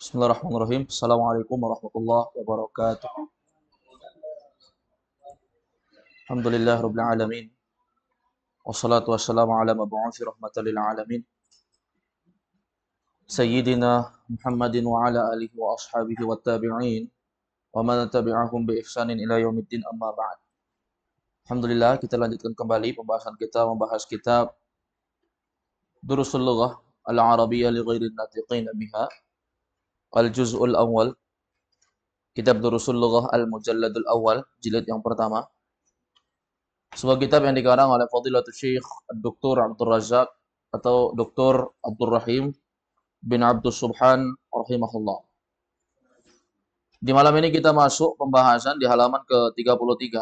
Bismillahirrahmanirrahim. Assalamualaikum warahmatullahi wabarakatuh. Alhamdulillah rabbil alamin. Wassalatu wassalamu ala mab'uthi rahmatan lil alamin. Sayyidina Muhammadin wa ala alihi wa ashabihi wa tabi'in wa man tabi'ahum bi ihsanin ila yaumiddin amma ba'd. Alhamdulillah kita lanjutkan kembali pembahasan kita membahas kitab Durusul Lughah Al-Arabiyyah li ghairi natiqin biha. Al-Juz'ul Awwal. Kitab Durusul Lughah Al-Mujalladul Awal, jilid yang pertama. Sebuah kitab yang dikarang oleh Fadilatul Syekh Dr. Abdul Razak atau Dr. Abdul Rahim bin Abdul Subhan rahimahullah. Di malam ini kita masuk pembahasan di halaman ke-33.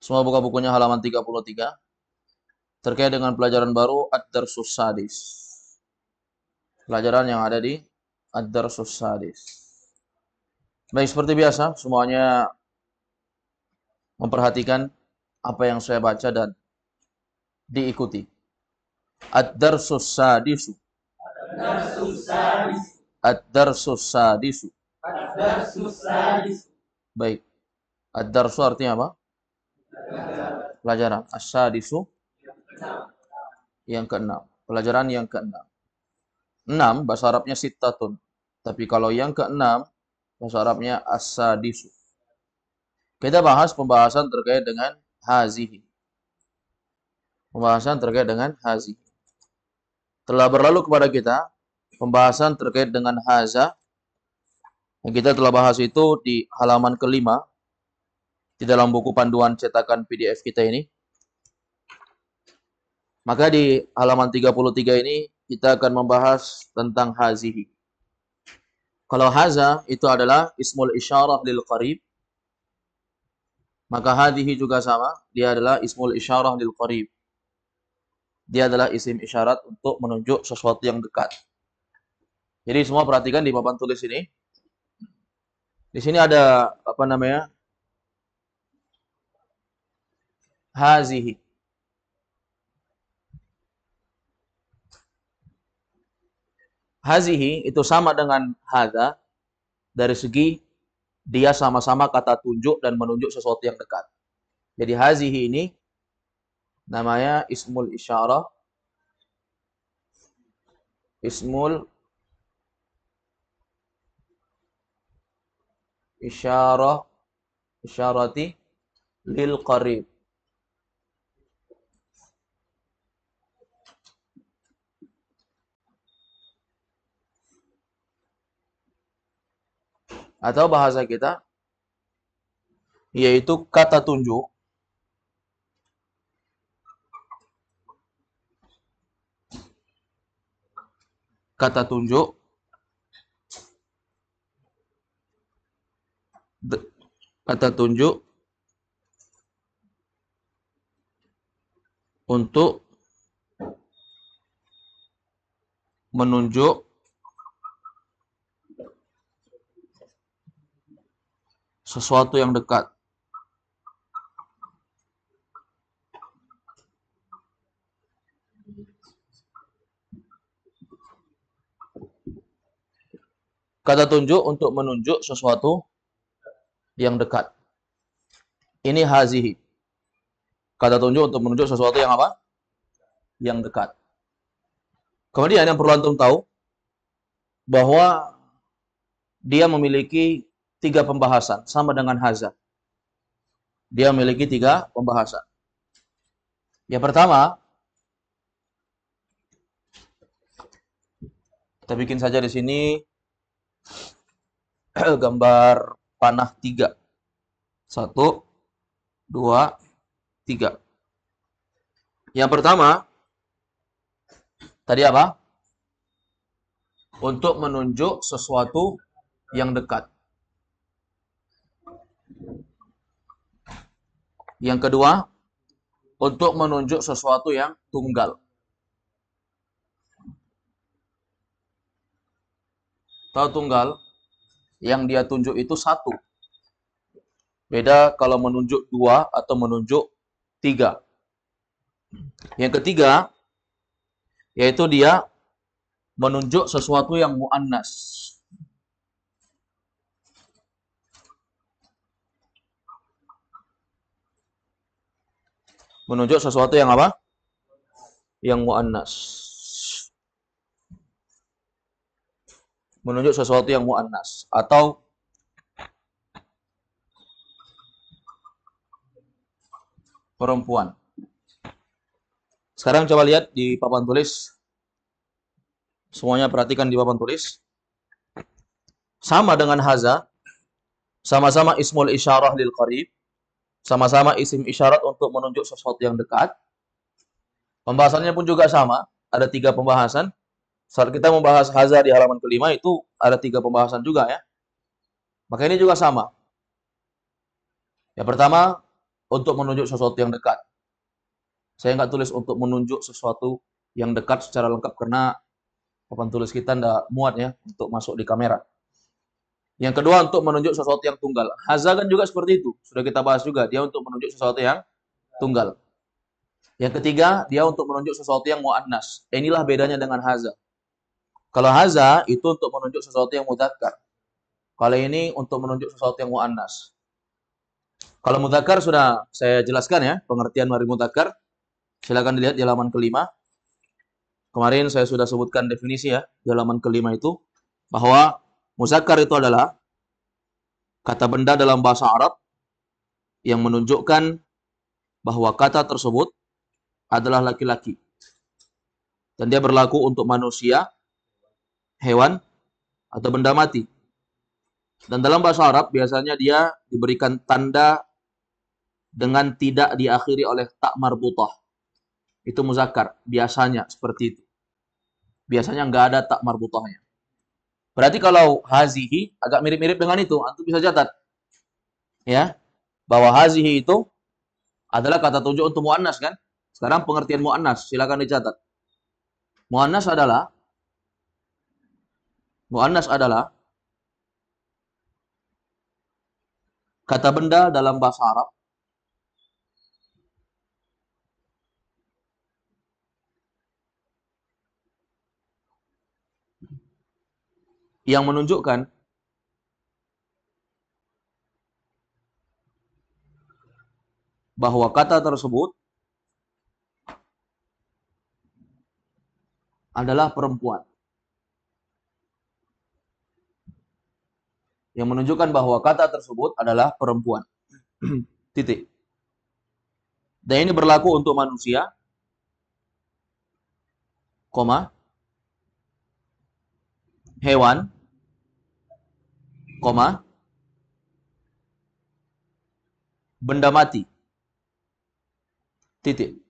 Semua buka bukunya halaman 33. Terkait dengan pelajaran baru Ad-Darsus Sadis. Pelajaran yang ada di Ad-Darsus Sadis. Baik, seperti biasa semuanya memperhatikan apa yang saya baca dan diikuti. Ad-Darsus Sadisu. Ad-Darsus Sadisu. Baik. Ad-Darsu artinya apa? Pelajaran. As-Sadisu yang keenam. Pelajaran yang keenam. 6 bahasa Arabnya sittatun. Tapi kalau yang keenam bahasa Arabnya as-sadisu. Kita bahas pembahasan terkait dengan hazihi. Pembahasan terkait dengan hazihi. Telah berlalu kepada kita pembahasan terkait dengan haza. Yang kita telah bahas itu di halaman kelima di dalam buku panduan cetakan PDF kita ini. Maka di halaman 33 ini kita akan membahas tentang hazihi. Kalau haza itu adalah ismul isyarah lil qarib, maka hadhihi juga sama, dia adalah ismul isyarah lil qarib. Dia adalah isim isyarat untuk menunjuk sesuatu yang dekat. Jadi semua perhatikan di papan tulis ini. Di sini ada apa namanya? Hazihi. Hazihi itu sama dengan hadza dari segi dia sama-sama kata tunjuk dan menunjuk sesuatu yang dekat. Jadi hazihi ini namanya ismul isyarah. Ismul isyarah isyarati lil qarib. Atau bahasa kita yaitu kata tunjuk kata tunjuk untuk menunjuk sesuatu yang dekat. Kata tunjuk untuk menunjuk sesuatu yang dekat. Ini hazihi. Kata tunjuk untuk menunjuk sesuatu yang apa? Yang dekat. Kemudian yang perlu antum tahu bahwa dia memiliki 3 pembahasan sama dengan haza. Dia memiliki 3 pembahasan. Yang pertama, kita bikin saja di sini gambar panah 3. 1, 2, 3. Yang pertama, tadi apa? Untuk menunjuk sesuatu yang dekat. Yang kedua, untuk menunjuk sesuatu yang tunggal. Tahu tunggal? Yang dia tunjuk itu 1. Beda kalau menunjuk 2 atau menunjuk 3. Yang ketiga, yaitu dia menunjuk sesuatu yang muannas. Menunjuk sesuatu yang apa? Yang muannas. Menunjuk sesuatu yang muannas atau perempuan. Sekarang coba lihat di papan tulis. Semuanya perhatikan di papan tulis. Sama dengan haza, sama-sama ismul isyarah lil qarib, sama-sama isim isyarat untuk menunjuk sesuatu yang dekat. Pembahasannya pun juga sama, ada 3 pembahasan. Saat kita membahas haza di halaman kelima itu ada 3 pembahasan juga ya. Maka ini juga sama. Yang pertama, untuk menunjuk sesuatu yang dekat. Saya nggak tulis untuk menunjuk sesuatu yang dekat secara lengkap karena papan tulis kita nggak muat ya untuk masuk di kamera. Yang kedua untuk menunjuk sesuatu yang tunggal. Haza kan juga seperti itu. Sudah kita bahas juga. Dia untuk menunjuk sesuatu yang tunggal. Yang ketiga, dia untuk menunjuk sesuatu yang mu'annas. Inilah bedanya dengan haza. Kalau haza itu untuk menunjuk sesuatu yang mudzakkar. Kalau ini untuk menunjuk sesuatu yang mu'annas. Kalau mudzakkar sudah saya jelaskan ya, pengertian dari mudzakkar. Silakan dilihat di halaman kelima. Kemarin saya sudah sebutkan definisi ya, di halaman kelima itu. Bahwa muzakkar itu adalah kata benda dalam bahasa Arab yang menunjukkan bahwa kata tersebut adalah laki-laki. Dan dia berlaku untuk manusia, hewan, atau benda mati. Dan dalam bahasa Arab biasanya dia diberikan tanda dengan tidak diakhiri oleh tak marbutah. Itu muzakkar, biasanya seperti itu. Biasanya nggak ada tak marbutahnya. Berarti kalau hazihi agak mirip-mirip dengan itu, antum bisa catat. Ya, bahwa hazihi itu adalah kata tunjuk untuk muannas kan? Sekarang pengertian muannas, silakan dicatat. Muannas adalah kata benda dalam bahasa Arab yang menunjukkan bahwa kata tersebut adalah perempuan. Yang menunjukkan bahwa kata tersebut adalah perempuan. Titik. Dan ini berlaku untuk manusia, koma, hewan, koma, benda mati. Titik.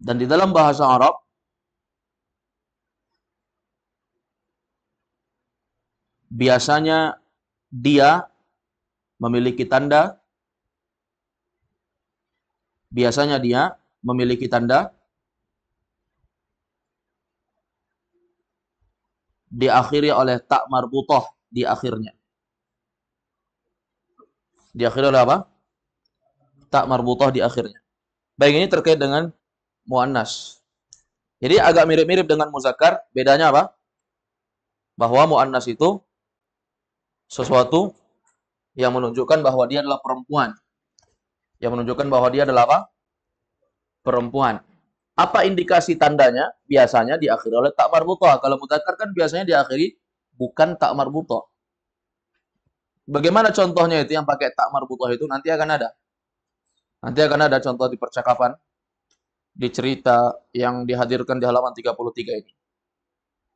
Dan di dalam bahasa Arab biasanya dia memiliki tanda diakhiri oleh tak marbutah di akhirnya. Diakhiri oleh apa? Tak marbutah di akhirnya. Baik, ini terkait dengan muannas. Jadi agak mirip-mirip dengan muzakkar, bedanya apa? Bahwa muannas itu sesuatu yang menunjukkan bahwa dia adalah perempuan. Yang menunjukkan bahwa dia adalah apa? Perempuan. Apa indikasi tandanya? Biasanya diakhiri oleh tak marbutah. Kalau mudzakkar kan biasanya diakhiri bukan tak marbutah. Bagaimana contohnya itu yang pakai tak marbutah itu? Nanti akan ada. Nanti akan ada contoh di percakapan, di cerita yang dihadirkan di halaman 33 ini.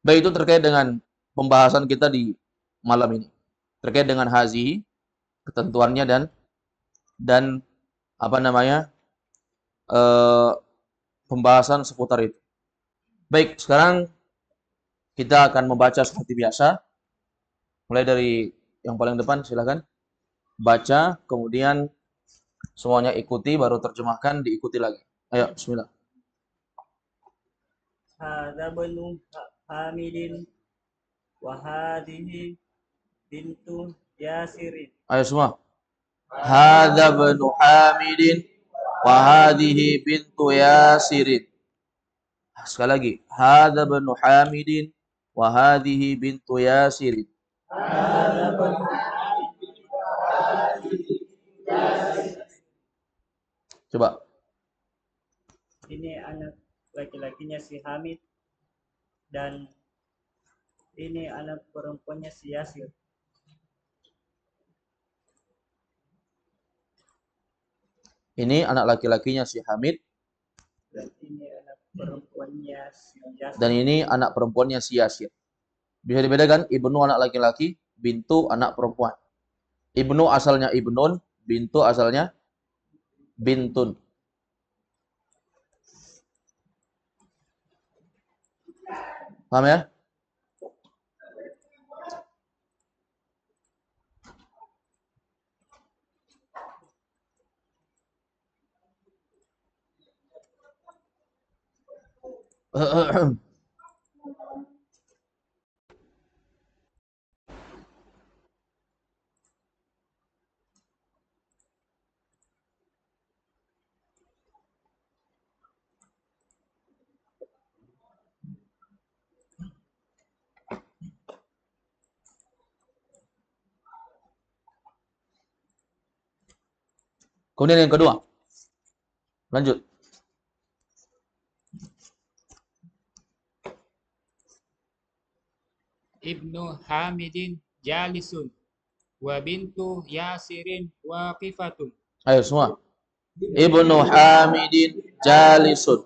Baik, itu terkait dengan pembahasan kita di malam ini. Terkait dengan hazi, ketentuannya dan apa namanya? Pembahasan seputar itu. Baik, sekarang kita akan membaca seperti biasa. Mulai dari yang paling depan, silakan. Baca, kemudian semuanya ikuti, baru terjemahkan, diikuti lagi. Ayo, bismillah. Hadza banu Hamidin wa hadhihi bintu Yasirin. Ayo semua. Hadza banu Hamidin wa hadhihi bintu Yasirin. Sekali lagi. Hadza ibnu Hamidin wa hadhihi bintu Yasirin. Coba. Ini anak laki-lakinya si Hamid dan ini anak perempuannya si Yasir. Ini anak laki-lakinya si Hamid. Dan ini anak perempuannya si Yasir. Dan ini anak perempuannya si Yasir. Bisa dibedakan, ibnu anak laki-laki, bintu anak perempuan. Ibnu asalnya ibnun, bintu asalnya bintun. Paham ya? Kemudian yang kedua. Lanjut. Ibnu Hamidin jalisun wa bintu Yasirin waqifatun. Ayo semua. Ibnu Hamidin jalisun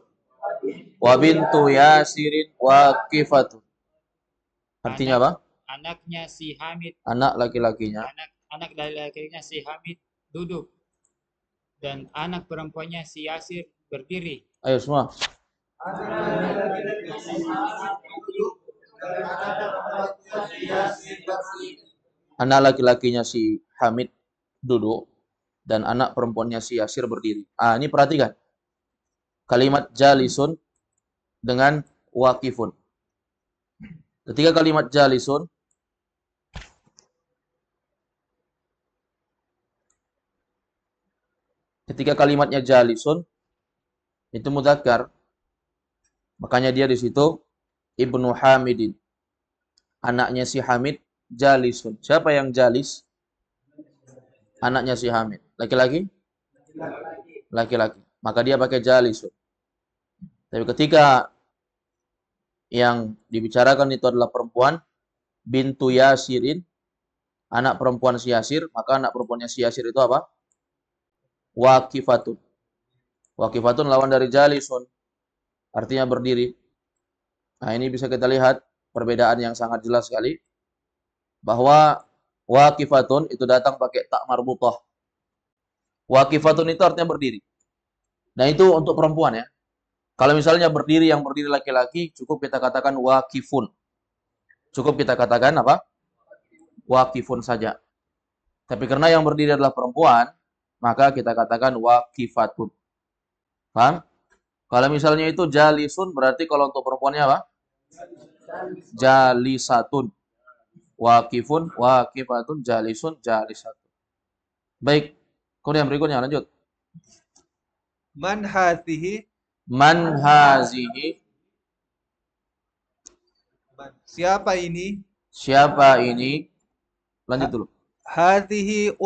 wa bintu Yasirin waqifatun. Artinya apa? Anaknya si Hamid, Anak laki-lakinya. anak laki-lakinya si Hamid duduk dan anak perempuannya si Yasir berdiri. Ayo semua. Anak laki-lakinya si Hamid duduk dan anak perempuannya si Yasir berdiri. Ini perhatikan. Kalimat jalisun dengan waqifun. Ketika kalimat jalisun ketika kalimatnya jalisun itu mudzakkar, makanya dia di situ Ibnu Hamidin. Anaknya si Hamid jalisun. Siapa yang jalis? Anaknya si Hamid. Laki-laki? Laki-laki. Maka dia pakai jalisun. Tapi ketika yang dibicarakan itu adalah perempuan, bintu Yasirin, anak perempuan si Yasir, maka anak perempuannya si Yasir itu apa? Waqifatun. Waqifatun lawan dari jalisun. Artinya berdiri. Nah, ini bisa kita lihat perbedaan yang sangat jelas sekali. Bahwa waqifatun itu datang pakai tak marbutah. Waqifatun itu artinya berdiri. Nah, itu untuk perempuan ya. Kalau misalnya berdiri yang berdiri laki-laki, cukup kita katakan waqifun. Cukup kita katakan apa? Waqifun saja. Tapi karena yang berdiri adalah perempuan, maka kita katakan waqifatun. Paham? Kalau misalnya itu jalisun, berarti kalau untuk perempuannya apa? Jalisatun. Waqifun, waqifatun, jalisun, jalisatun. Baik. Kemudian berikutnya lanjut. Man hadhihi? Man hazihi? Siapa ini? Siapa ini? Lanjut dulu. Hadhihi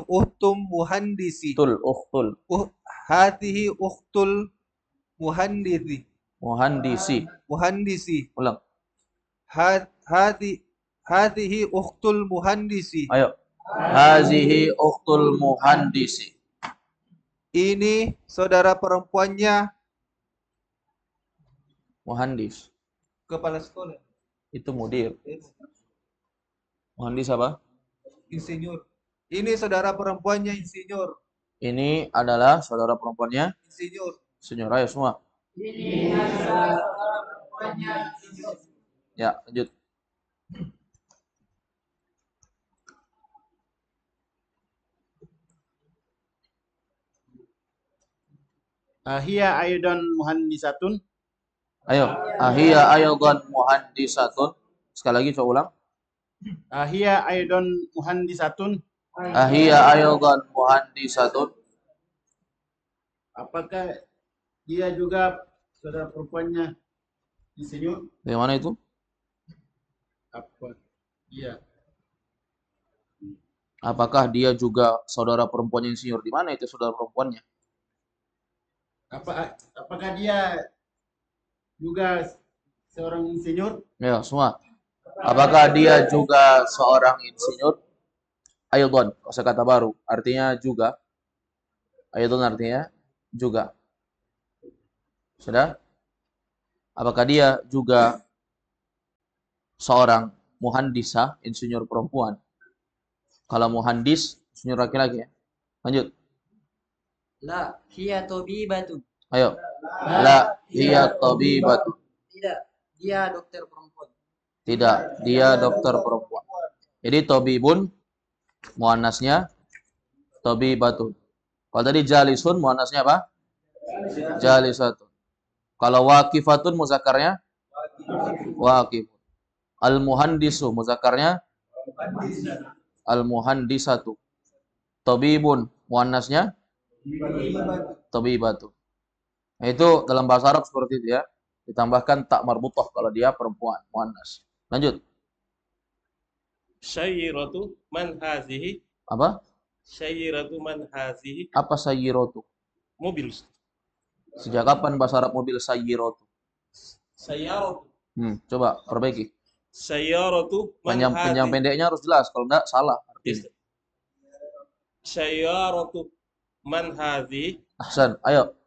uhtum muhandisi. Ukhtul. Hadhihi ukhtul muhandisi. Muhandisi. Ulang. Hadhihi ukhtul muhandisi. Ayo. Hazihi ukhtul muhandisi. Ini saudara perempuannya Muhandis. kepala sekolah. Itu mudir. Muhandis apa? Insinyur. Ini saudara perempuannya insinyur. Ini adalah saudara perempuannya Insinyur. insinyur. Ayo semua. Ini saudara perempuannya insinyur. Ya, lanjut. Hiya aydan muhandisatun. Ayo. Ahia aydan muhandisatun. Sekali lagi coba ulang. Hiya aydan muhandisatun. Ahia aydan muhandisatun. Apakah dia juga saudara perempuannya insinyur? Bagaimana itu? Apa? Iya. Apakah dia juga saudara perempuannya insinyur? Di mana itu saudara perempuannya? Apakah dia juga seorang insinyur? Ya, semua. Apakah dia juga seorang insinyur? Ayudon, kosakata baru. Artinya juga. Ayudon artinya juga. Sudah? Apakah dia juga seorang muhandisah, insinyur perempuan? Kalau muhandis, insinyur laki-laki ya. Lanjut. La, hiya tabibatun. Ayo. La hiya tabibatu. Tidak, dia dokter perempuan. Tidak, dia dokter perempuan. Jadi tabibun muannasnya tabibatu. Kalau tadi jalisun muannasnya apa? Jalisatun. Kalau waqifatun muzakarnya waqifun. Al-muhandisu muzakarnya al-muhandisatu. Tabibun muannasnya tabibatu. Nah, itu dalam bahasa Arab seperti itu ya. Ditambahkan tak marbutah kalau dia perempuan, muannas. Lanjut. Syairatu man hazihi. Apa? Syairatu man hazihi. Apa sayyiratu? Mobil. Sejak kapan bahasa Arab mobil sayyiratu? Sayyaratu. Coba perbaiki. Sayyaratu man Panjang pendeknya harus jelas, kalau enggak salah artinya. Sayyaratu man hazihi. Ahsan, ayo.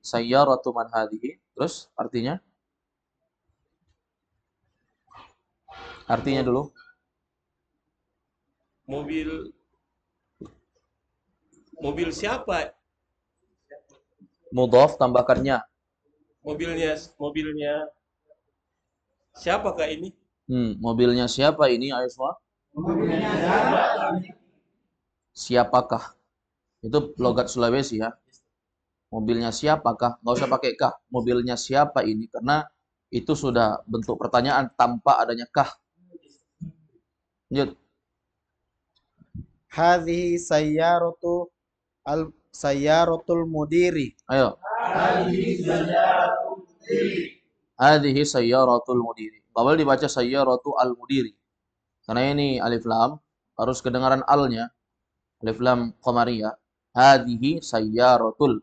Sayyaratu man hadhihi. Terus artinya? Artinya dulu. Mobil siapa? Mudhaf tambahkannya. Mobilnya siapakah ini? Mobilnya siapa ini? Ayo semua. Siapakah? Itu logat Sulawesi ya. Mobilnya siapakah? Nggak usah pakai kah. Mobilnya siapa ini? Karena itu sudah bentuk pertanyaan tanpa adanya kah. Lanjut. Hadhihi sayyaratul mudiri. Ayo. Hadhihi sayyaratul mudiri. Bawal dibaca sayyaratu al-mudiri. Karena ini alif lam harus kedengaran al-nya. Alif lam qamariyah. Hadhihi sayyaratul.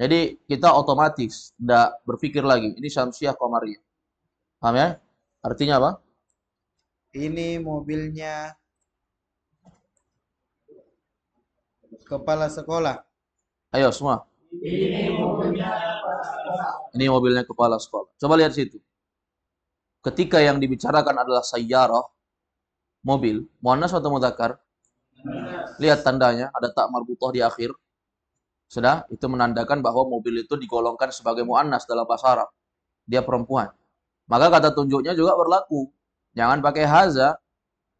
Jadi kita otomatis tidak berpikir lagi. Ini syamsiah qamariyah. Paham ya? Artinya apa? Ini mobilnya kepala sekolah. Ayo semua. Ini mobilnya kepala sekolah. Coba lihat situ. Ketika yang dibicarakan adalah sayyarah, mobil, muannas atau mudzakkar? Lihat tandanya, ada tak marbutah di akhir. Sudah, itu menandakan bahwa mobil itu digolongkan sebagai muannas dalam bahasa Arab. Dia perempuan. Maka kata tunjuknya juga berlaku. Jangan pakai haza,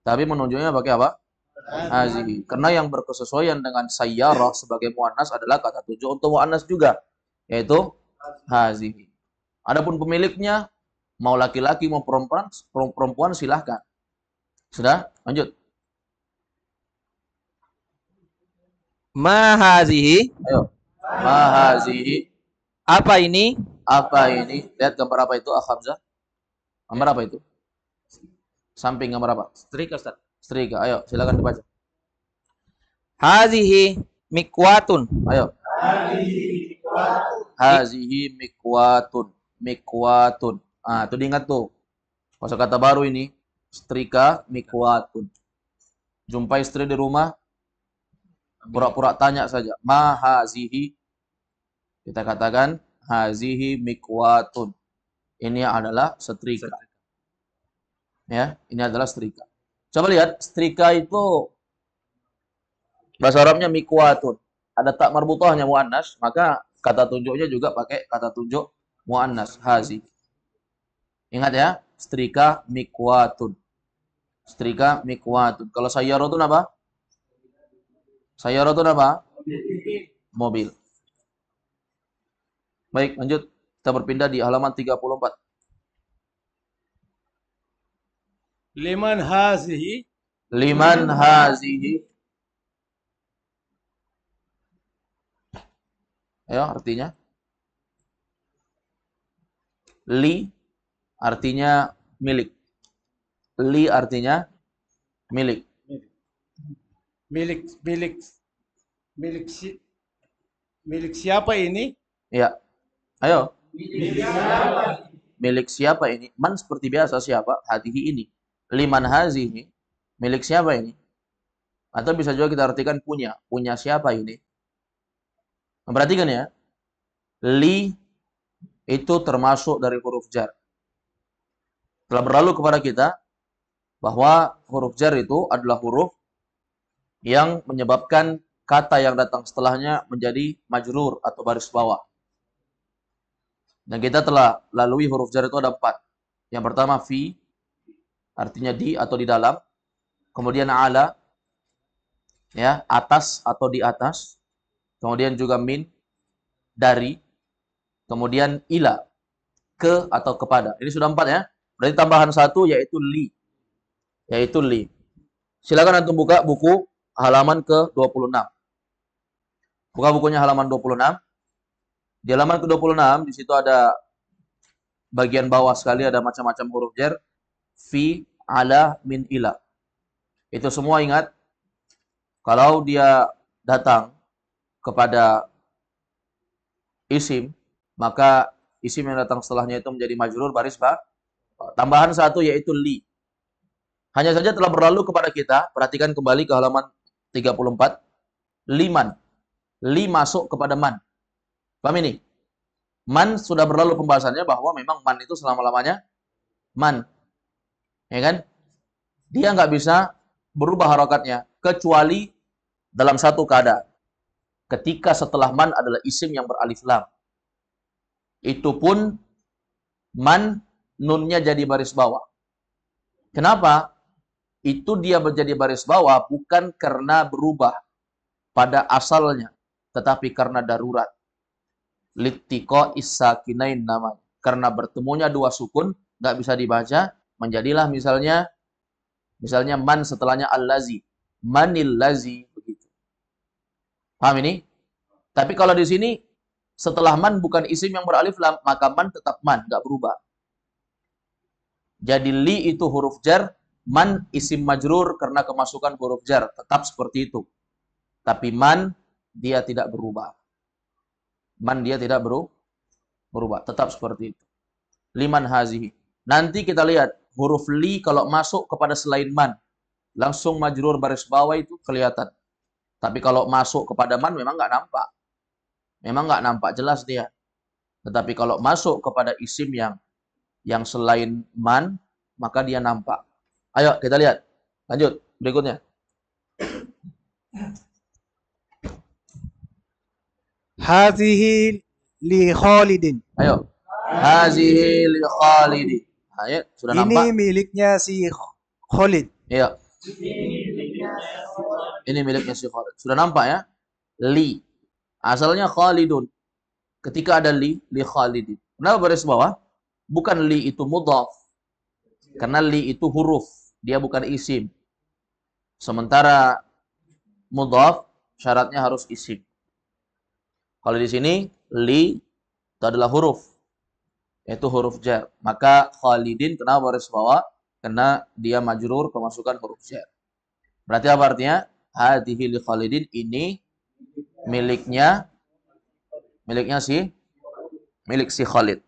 tapi menunjuknya pakai apa? Hazihi. Karena yang berkesesuaian dengan sayyarah sebagai muannas adalah kata tunjuk untuk muannas juga, yaitu hazihi. Adapun pemiliknya mau laki-laki mau perempuan silahkan. Sudah, lanjut. Mahazihi. Ayo. Mahazihi. Apa ini? Apa ini? Lihat gambar apa itu, Hamzah? Gambar apa itu? Samping gambar apa? Setrika, Ustaz. Setrika. Ayo, silakan dibaca. Hazihi mikwatun. Ayo. Hazihi mikwatun. Mikwatun. Ah, itu diingat tuh. Kosakata baru ini. Setrika mikwatun. Jumpai istri di rumah, pura-pura tanya saja. Ma hazihi. Kita katakan hazihi mikwatun. Ini adalah setrika. Ya, ini adalah setrika. Coba lihat, setrika itu bahasa Arabnya mikwatun. Ada tak marbutahnya muannas, maka kata tunjuknya juga pakai kata tunjuk muannas, hazi. Ingat ya, setrika mikwatun. Setrika mikwatun. Kalau sayyaratun apa? Sayyaratun apa? Mobil. Baik, lanjut. Kita berpindah di halaman 34. Liman hazihi. Liman hazihi. Ayo, artinya. Li artinya milik. Li artinya milik. Milik milik milik si milik siapa ini? Ya. Ayo. Milik siapa ini? Man seperti biasa siapa? Hadihi ini. Liman hazihi. Milik siapa ini? Atau bisa juga kita artikan punya. Punya siapa ini? Perhatikan ya. Li itu termasuk dari huruf jar. Telah berlalu kepada kita bahwa huruf jar itu adalah huruf yang menyebabkan kata yang datang setelahnya menjadi majrur atau baris bawah. Dan kita telah lalui huruf jar itu ada 4. Yang pertama fi, artinya di atau di dalam. Kemudian ala, ya, atas atau di atas. Kemudian juga min, dari. Kemudian ila, ke atau kepada. Ini sudah 4 ya. Berarti tambahan 1 yaitu li. Yaitu li. Silakan antum buka buku halaman ke-26. Buka bukunya halaman 26. Di halaman ke-26 di situ ada bagian bawah sekali ada macam-macam huruf jar. Fi, ala, min, ila. Itu semua ingat kalau dia datang kepada isim, maka isim yang datang setelahnya itu menjadi majrur baris bawah. Tambahan 1 yaitu li. Hanya saja telah berlalu kepada kita, perhatikan kembali ke halaman 34. Liman. Li masuk kepada man. Paham ini? Man sudah berlalu pembahasannya bahwa memang man itu selama-lamanya man. Ya kan? Dia nggak bisa berubah harokatnya kecuali dalam satu keadaan. Ketika setelah man adalah isim yang beralif lam. Itu pun man nunnya jadi baris bawah. Kenapa? Itu dia menjadi baris bawah bukan karena berubah pada asalnya, tetapi karena darurat. Littiqa is-sakinain namanya. Karena bertemunya dua sukun, nggak bisa dibaca, menjadilah misalnya man setelahnya al-lazi. Manil lazi, begitu. Paham ini? Tapi kalau di sini, setelah man bukan isim yang beralif lam, maka man tetap man, nggak berubah. Jadi li itu huruf jar, man isim majrur karena kemasukan huruf jar, tetap seperti itu. Tapi man dia tidak berubah. Man dia tidak berubah, tetap seperti itu. Liman hazihi. Nanti kita lihat huruf li kalau masuk kepada selain man, langsung majrur baris bawah itu kelihatan. Tapi kalau masuk kepada man memang nggak nampak. Memang nggak nampak jelas dia. Tetapi kalau masuk kepada isim yang selain man, maka dia nampak. Ayo kita lihat. Lanjut, berikutnya. Hazihi li Khalidin. Ayo. Hazihi li Khalidi. Ayo, sudah Ini nampak? miliknya si Khalid. Iya. Ini miliknya si Khalid. Sudah nampak ya? Li. Asalnya Khalidun. Ketika ada li Khalidin. Kenapa baris bawah? Bukan li itu mudhaf. Karena li itu huruf. Dia bukan isim. Sementara mudhaf syaratnya harus isim. Kalau di sini li itu adalah huruf. Yaitu huruf jar. Maka Khalidin kenapa baris bawah? Karena dia majrur kemasukan huruf jar. Berarti apa artinya? Hadhihi li Khalidin, ini milik si Khalid.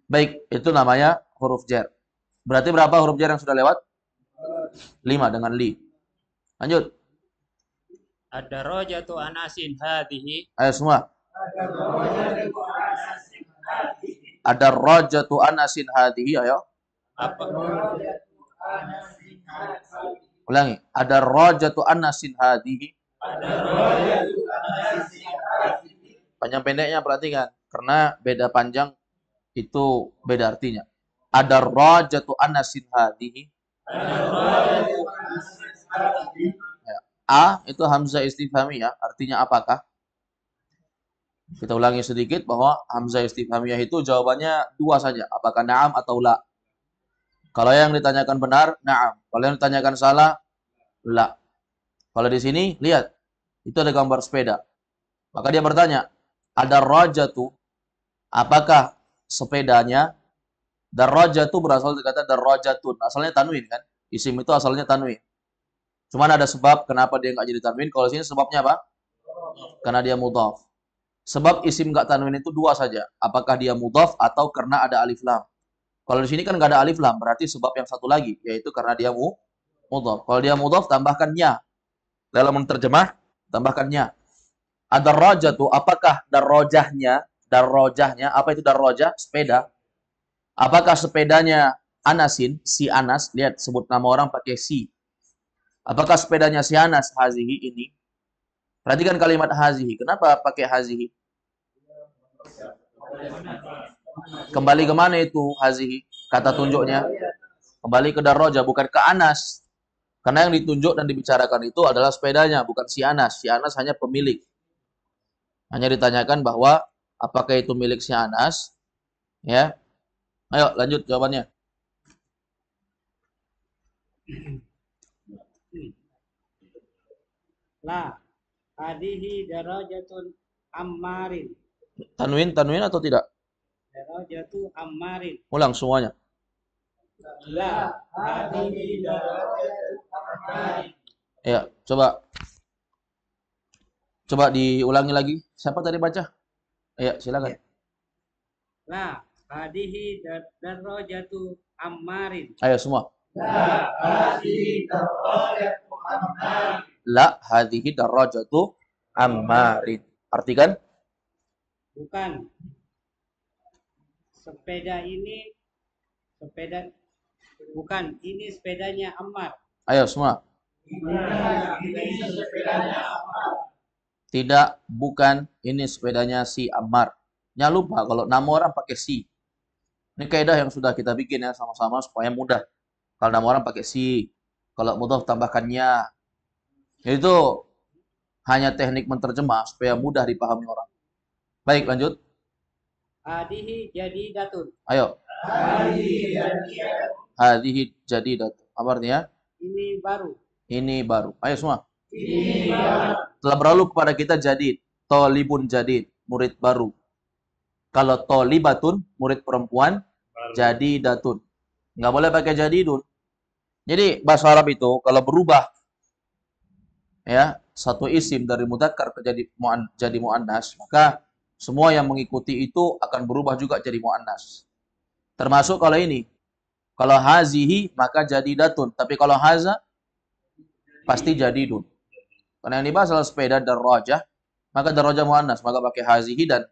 Baik, itu namanya huruf jar. Berarti berapa huruf jar yang sudah lewat? 5 dengan li. Lanjut. Ad-darajatu anasin hadhihi. Ayo semua. Ada rajatu anasin hadhihi, ayo. Apa? Ulangi. Ada rajatu anasin hadhihi. Panjang pendeknya perhatikan. Karena beda panjang itu beda artinya. Ada rajatu anasin hadhihi. Ya. A itu hamzah istifhamiyah, artinya apakah? Kita ulangi sedikit bahwa hamzah istifhamiyah itu jawabannya dua saja, apakah na'am atau la. Kalau yang ditanyakan benar, na'am. Kalau yang ditanyakan salah, la. Kalau di sini lihat, itu ada gambar sepeda. Maka dia bertanya, ada rajatu, apakah sepedanya? Darrajatu berasal dari kata darrajatun. Asalnya tanwin kan? Isim itu asalnya tanwin. Cuman ada sebab kenapa dia nggak jadi tanwin. Kalau sini sebabnya apa? Karena dia mudhaf. Sebab isim nggak tanwin itu dua saja. Apakah dia mudhaf atau karena ada alif lam. Kalau di sini kan nggak ada alif lam, berarti sebab yang satu lagi, yaitu karena dia mudhaf. Kalau dia mudhaf, tambahkan nya. Dalam menerjemah, tambahkan nya. Ada rajatu, apakah darrojahnya? Darrojahnya, apa itu darrojah? Sepeda. Apakah sepedanya Anasin, si Anas, lihat sebut nama orang pakai si. Apakah sepedanya si Anas, hazihi ini? Perhatikan kalimat hazihi. Kenapa pakai hazihi? Kembali ke mana itu hazihi? Kata tunjuknya. Kembali ke darroja, bukan ke Anas. Karena yang ditunjuk dan dibicarakan itu adalah sepedanya, bukan si Anas. Si Anas hanya pemilik. Hanya ditanyakan bahwa apakah itu milik si Anas? Ya. Ayo lanjut jawabannya. La, hadihi darajatun ammarin. Tanwin atau tidak? Darajatu ammarin. Ulang semuanya. La, hadihi darajatun ammarin. Ya, coba diulangi lagi. Siapa tadi baca? Ya, silakan. La, hadihi darajatu ammarin. Ayo semua. La, hadihi darajatu ammarin. La hadhihi darajatu ammarin. Artikan? Bukan. Bukan, ini sepedanya Ammar. Ayo semua. Tidak, bukan, ini sepedanya si Ammar. Jangan lupa kalau nama orang pakai si. Ini kaidah yang sudah kita bikin ya sama-sama supaya mudah. Kalau nama orang pakai si, kalau mudhaf tambahkannya. Itu hanya teknik menerjemah supaya mudah dipahami orang. Baik, lanjut. Hadihi jadidatun. Ayo. Hadihi jadidatun. Apa artinya? Ini baru. Ini baru. Ayo semua. Telah berlalu kepada kita jadid. Tolibun jadid. Murid baru. Kalau tolibatun, murid perempuan, jadidatun. Nggak boleh pakai jadidun. Jadi bahasa Arab itu kalau berubah ya satu isim dari mudzakkar jadi muannas, maka semua yang mengikuti itu akan berubah juga jadi muannas. Termasuk kalau ini. Kalau hazihi maka jadidatun, tapi kalau haza pasti jadidun. Karena yang dibahas adalah sepeda darrajah, maka darrajah muannas, maka pakai hazihi. Dan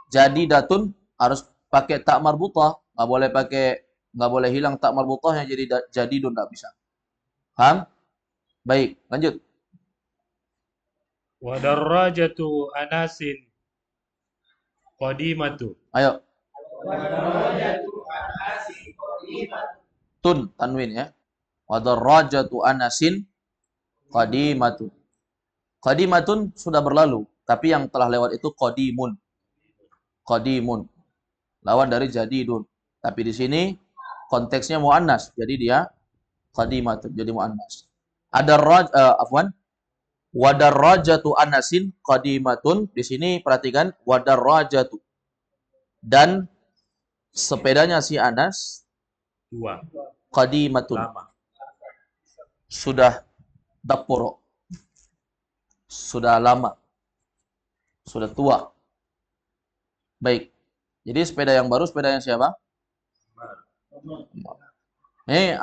jadidatun harus pakai tak marbutah, nggak boleh hilang tak marbutahnya jadi jadidun, nggak bisa. Paham? Baik, lanjut. Wa darajatu Anasin qadimatu. Ayo. Tun tanwin ya. Wa darajatu Anasin qadimatun. Qadimatun sudah berlalu, tapi yang telah lewat itu qadimun. Qadimun. Lawan dari jadidun. Tapi di sini konteksnya muannas, jadi dia qadimatun, jadi muannas. Ada afwan. Wa darajatu Anasin qadimatun. Di sini perhatikan wa darajatu. Dan sepedanya si Anas Dua. qadimatun. Lama. Sudah dapuro. Sudah lama. Sudah tua. Baik. Jadi sepeda yang baru, sepeda yang siapa?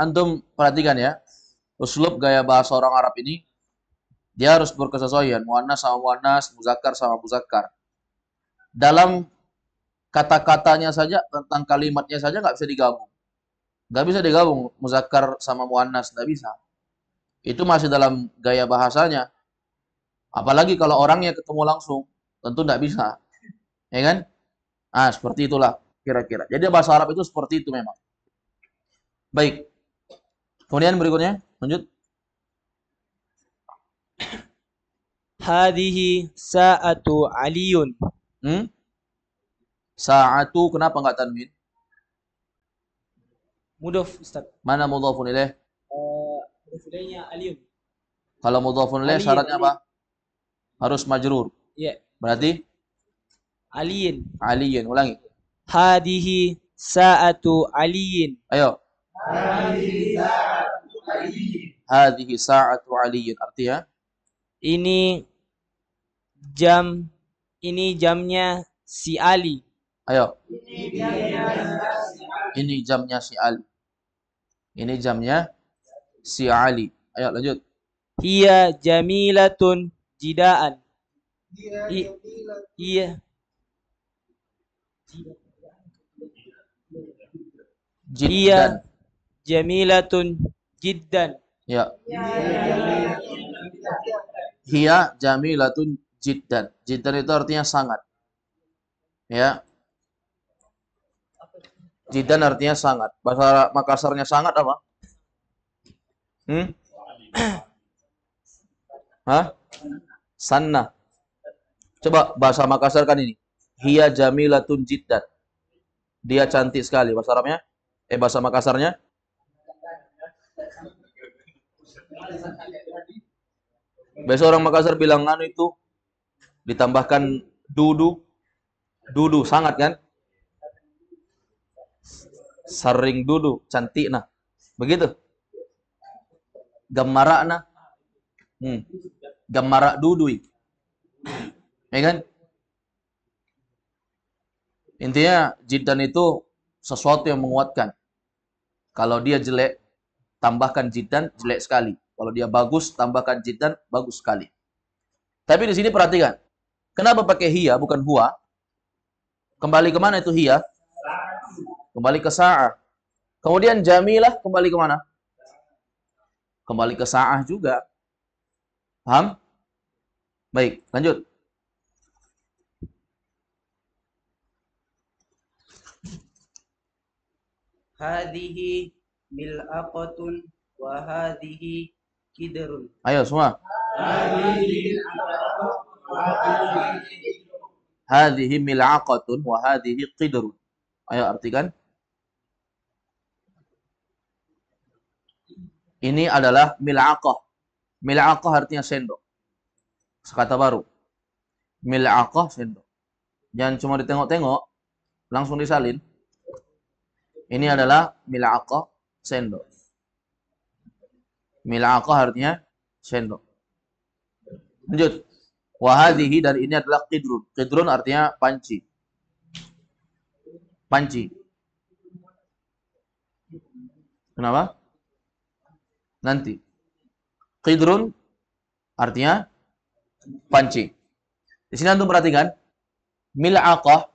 Antum perhatikan ya. Uslub gaya bahasa orang Arab ini, dia harus berkesesuaian. Muannas sama muannas, muzakkar sama muzakkar. Dalam kata-katanya saja, tentang kalimatnya saja nggak bisa digabung. Nggak bisa digabung muzakkar sama muannas, nggak bisa. Itu masih dalam gaya bahasanya. Apalagi kalau orangnya ketemu langsung, tentu nggak bisa. Ya kan? Seperti itulah kira-kira. Jadi bahasa Arab itu seperti itu memang. Baik. Kemudian berikutnya, lanjut. Hadhihi sa'atu Aliyun. Sa'atu kenapa nggak tanwin? Mudhaf Ustaz. Mana mudhafun ilaih? Mudhaf ilaihnya Aliyun. Kalau mudhafun ilaih syaratnya apa? Harus majrur. Iya. Berarti aliyin. aliyin. Ulangi. Hadihi sa'atu aliyin. Ayo. Hadhihi sa'atu aliyin. Artinya? Ini jamnya si Ali. Ayo. Ini jamnya si Ali. Ini jamnya si Ali. Ayo lanjut. Hiya jamilatun jidaan. Iya. Hiya Jiddan. jamilatun jiddan. Ya. Hiya jamilatun jiddan. Jiddan itu artinya sangat. Ya. Jiddan artinya sangat. Bahasa Makassarnya sangat apa? Hah? Sanna. Coba bahasa Makassar kan ini. Hiya jamilatun jiddan. Dia cantik sekali. Bahasa Arabnya? Bahasa Makassarnya? Biasa orang Makassar bilang anu itu ditambahkan dudu. Dudu sangat kan? Sering dudu, cantik nah. Begitu. Gamara nah. Gamara dudui. Ya kan? Intinya jiddan itu sesuatu yang menguatkan. Kalau dia jelek, tambahkan jiddan, jelek sekali. Kalau dia bagus, tambahkan jiddan, bagus sekali. Tapi di sini perhatikan. Kenapa pakai hiya bukan huwa? Kembali ke mana itu hiya? Kembali ke sa'ah. Kemudian jamilah kembali ke mana? Kembali ke sa'ah juga. Paham? Baik, lanjut. Hadhihi mil'aqatun wa hadhihi kidrun. Ayo semua. Hadhihi mil'aqatun wa hadhihi qidrun. Ayo artikan. Ini adalah mil'aqah. Mil'aqah artinya sendok. Sekata baru. Mil'aqah sendok. Jangan cuma ditengok-tengok, langsung disalin. Ini adalah mil'aqah sendok. Mil'aqah artinya sendok. Lanjut. Wahadihi, dan ini adalah qidrun. Qidrun artinya panci. Panci. Kenapa? Nanti. Qidrun artinya panci. Di sini antum perhatikan. Mil'aqah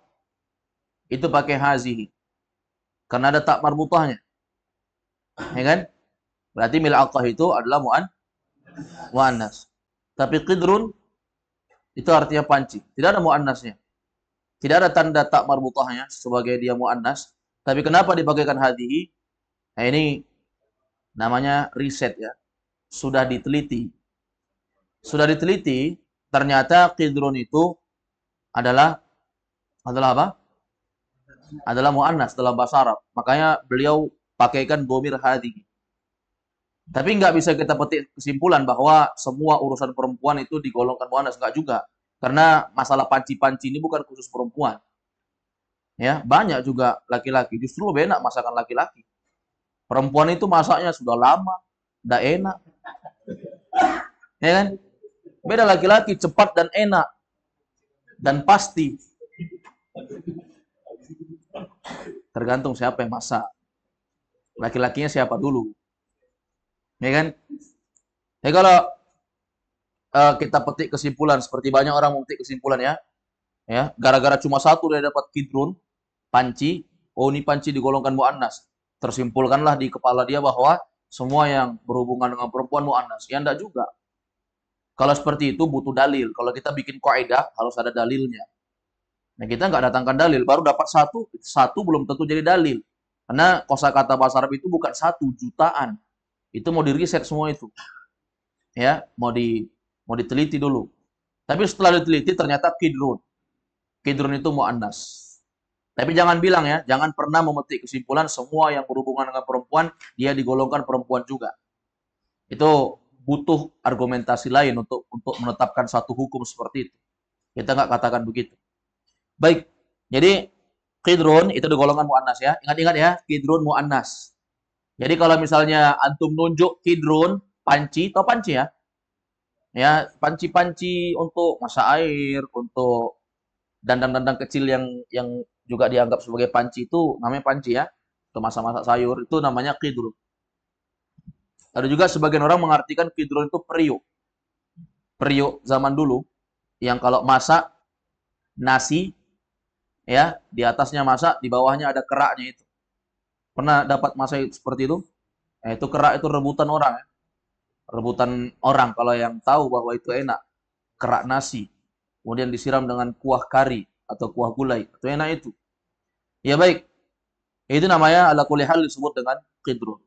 itu pakai hazihi. Karena ada tak marbutahnya. Ya kan? Berarti mil'aqah itu adalah mu'annas. Tapi qidrun itu artinya panci. Tidak ada mu'annasnya. Tidak ada tanda tak marbutahnya sebagai dia mu'annas. Tapi kenapa dipakaikan hadhihi? Nah ini namanya riset ya. Sudah diteliti. Sudah diteliti, ternyata qidrun itu adalah apa? Adalah mu'annas dalam bahasa Arab. Makanya beliau pakaikan dhamir hadhihi. Tapi nggak bisa kita petik kesimpulan bahwa semua urusan perempuan itu digolongkan mu'annas. Nggak juga. Karena masalah panci-panci ini bukan khusus perempuan. Ya, banyak juga laki-laki. Justru lebih enak masakan laki-laki. Perempuan itu masaknya sudah lama, udah enak. Ya kan? Beda laki-laki, cepat dan enak. Dan pasti. Tergantung siapa yang masak. Laki-lakinya siapa dulu. Ya kan? Ya kalau kita petik kesimpulan, seperti banyak orang memetik kesimpulan ya. Ya, gara-gara cuma satu dia dapat qidrun, panci, oh ini panci digolongkan mu'annas. Tersimpulkanlah di kepala dia bahwa semua yang berhubungan dengan perempuan mu'annas. Ya enggak juga. Kalau seperti itu butuh dalil. Kalau kita bikin kaidah harus ada dalilnya. Nah kita nggak datangkan dalil, baru dapat satu belum tentu jadi dalil. Karena kosakata bahasa Arab itu bukan 1 jutaan. Itu mau diriset semua itu. Ya, mau diteliti dulu. Tapi setelah diteliti ternyata qidrun. Qidrun itu mu'annas. Tapi jangan bilang ya, jangan pernah memetik kesimpulan semua yang berhubungan dengan perempuan, dia digolongkan perempuan juga. Itu butuh argumentasi lain untuk menetapkan satu hukum seperti itu. Kita nggak katakan begitu. Baik. Jadi qidrun itu di golongan muannas ya. Ingat-ingat ya, qidrun muannas. Jadi kalau misalnya antum nunjuk qidrun, panci, atau panci ya. Ya, panci-panci untuk masak air, untuk dandang-dandang kecil yang juga dianggap sebagai panci itu namanya panci ya. Untuk masak-masak sayur itu namanya qidrun. Ada juga sebagian orang mengartikan qidrun itu periuk. Periuk zaman dulu yang kalau masak nasi ya, di atasnya masak, di bawahnya ada keraknya itu. Pernah dapat masak seperti itu? Itu kerak itu rebutan orang ya. Rebutan orang kalau yang tahu bahwa itu enak. Kerak nasi. Kemudian disiram dengan kuah kari atau kuah gulai. Itu enak itu. Ya baik. Itu namanya ala kulli hal disebut dengan qidrun.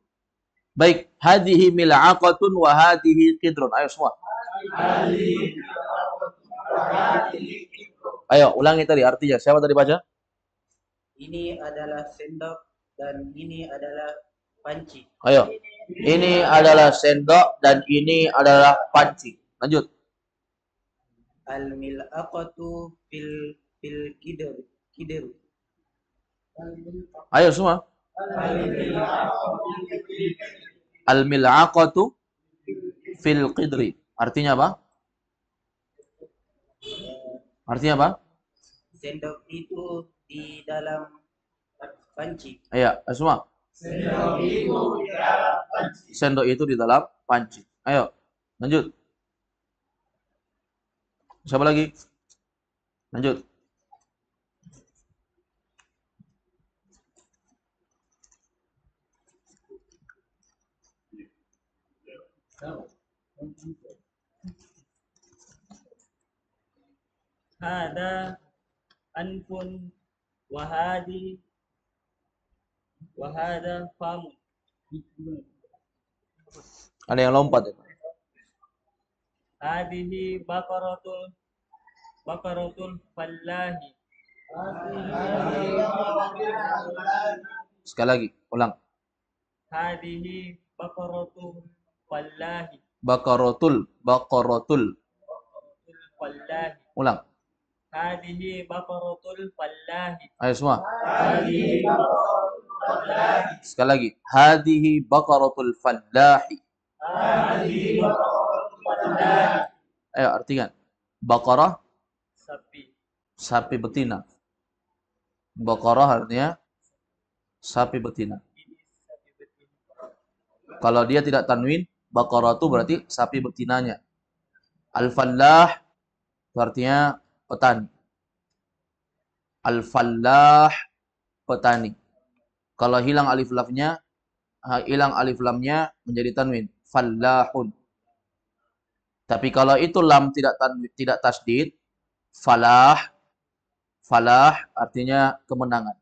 Baik, hadhihi mil'aqatun wa hadhihi qidrun. Ayo semua. Ayo, ulangi tadi artinya. Siapa tadi baca? Ini adalah sendok dan ini adalah panci. Ayo. Ini adalah sendok dan ini adalah panci. Lanjut. Al-mil'aqatu fil qidr. Ayo semua. Al-mil'aqatu fil qidri. Artinya apa? Artinya apa? Sendok itu di dalam panci. Ayo, semua. Sendok itu di dalam panci. Ayo, lanjut. Siapa lagi? Lanjut. Hada anfun wahadi wahada famun. Ada yang lompat ya? Hadihi bakaratul fallahi. Sekali lagi, ulang. Hadihi bakaratul fallahi. Baqaratul Fallahi. Ulang. Hadihi bakaratul fallahi. Ayo semua. Hadihi bakaratul fallahi. Sekali lagi. Hadihi baqaratul fallahi. Hadihi bakaratul fallahi. Ayo artikan. Baqarah sapi betina. Baqarah artinya sapi betina. Kalau dia tidak tanwin, baqarah itu berarti sapi betinanya. Al-fallah itu artinya petani. Al-fallah petani. Kalau hilang alif lamnya menjadi tanwin. Fallahun. Tapi kalau itu lam tidak tasdid, falah artinya kemenangan.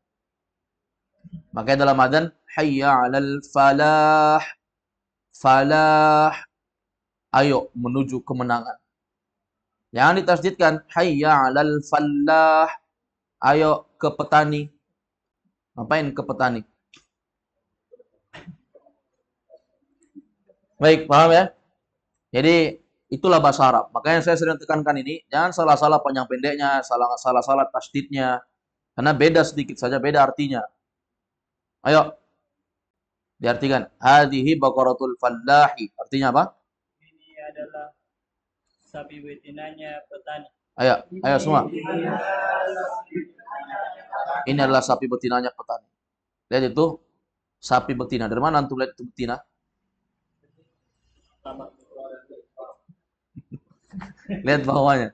Makanya dalam adzan hayya 'alal falah. Falah. Ayo menuju kemenangan. Jangan ditasdidkan hayya 'alal fallah. Ayo ke petani. Ngapain ke petani? Baik, paham ya? Jadi itulah bahasa Arab. Makanya saya sering tekankan ini, jangan salah-salah panjang pendeknya, salah-salah tasdidnya. Karena beda sedikit saja, beda artinya. Ayo. Diartikan hadhihi baqaratul fallahi. Artinya apa? Ini adalah sapi betinanya petani. Ayo semua. Ini adalah sapi betinanya petani. Lihat itu sapi betina. Dari mana antum lihat itu betina? Lihat bawahnya.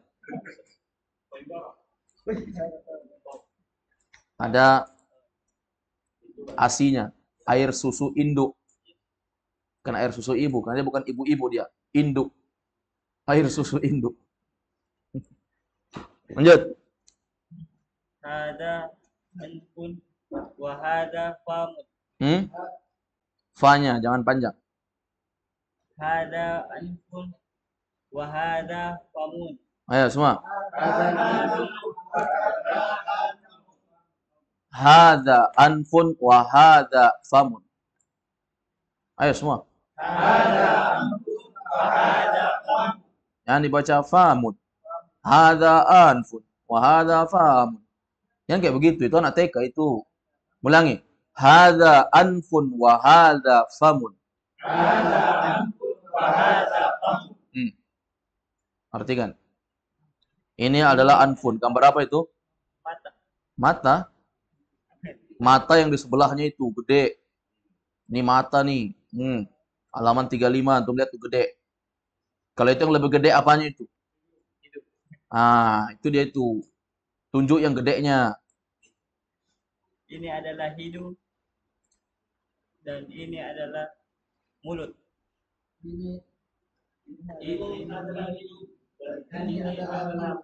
Ada asinya, air susu induk. Bukan air susu ibu, karena dia bukan ibu-ibu dia, induk. Air susu induk. Lanjut. Hada anfun wa hada famun. Fa-nya jangan panjang. Hada anfun wa hada famun. Ayo semua. Hada anfun wa hada famun. Ayo semua. Hada anfun wa hada famun. Jangan dibaca famun. Hadza anfun wa hadza famun. Yang kayak begitu itu anak TK itu. Ulangi. Hadza anfun wa hadza famun. Artikan. Ini adalah anfun. Gambar apa itu? Mata. Mata. Mata yang di sebelahnya itu gede. Ini mata nih. Halaman 35 antum lihat tuh gede. Kalau itu yang lebih gede apanya itu? Itu dia itu. Tunjuk yang gedenya. Ini adalah hidung dan ini adalah mulut. Ini adalah hidung dan ini adalah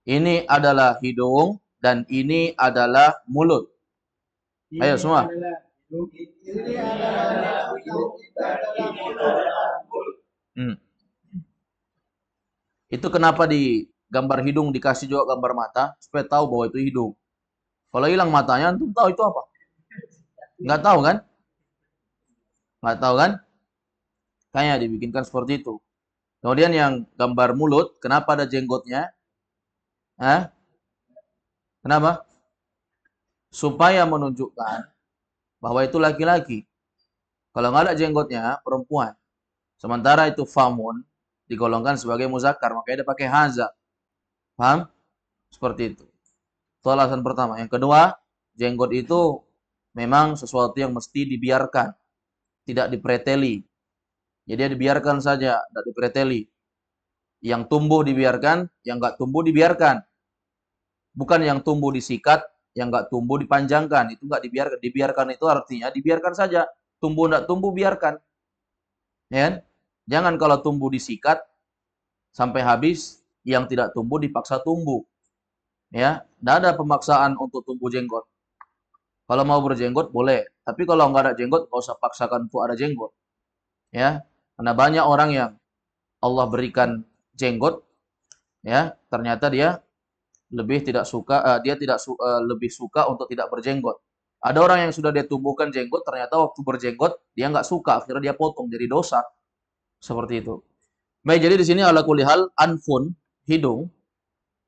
Ini adalah hidung dan ini adalah mulut. Ayo semua. Ini adalah hidung. Itu kenapa di gambar hidung dikasih juga gambar mata supaya tahu bahwa itu hidung. Kalau hilang matanya, antum tahu itu apa? Nggak tahu kan? Nggak tahu kan? Kayaknya dibikinkan seperti itu. Kemudian yang gambar mulut, kenapa ada jenggotnya? Kenapa? Supaya menunjukkan bahwa itu laki-laki. Kalau nggak ada jenggotnya, perempuan. Sementara itu famun digolongkan sebagai muzakkar, makanya dia pakai haza. Paham? Seperti itu. Itu alasan pertama. Yang kedua, jenggot itu memang sesuatu yang mesti dibiarkan. Tidak dipreteli. Jadi dibiarkan saja, tidak dipreteli. Yang tumbuh dibiarkan, yang nggak tumbuh dibiarkan. Bukan yang tumbuh disikat, yang nggak tumbuh dipanjangkan. Itu nggak dibiarkan. Dibiarkan itu artinya dibiarkan saja. Tumbuh nggak tumbuh biarkan. Ya? Jangan kalau tumbuh disikat sampai habis, yang tidak tumbuh dipaksa tumbuh. Ya, tidak ada pemaksaan untuk tumbuh jenggot. Kalau mau berjenggot boleh, tapi kalau nggak ada jenggot, nggak usah paksakan untuk ada jenggot. Ya, karena banyak orang yang Allah berikan jenggot, ya, ternyata dia lebih tidak suka, lebih suka untuk tidak berjenggot. Ada orang yang sudah dia tumbuhkan jenggot, ternyata waktu berjenggot dia nggak suka, akhirnya dia potong jadi dosa. Seperti itu. Baik, jadi di sini ala kulli hal anfun hidung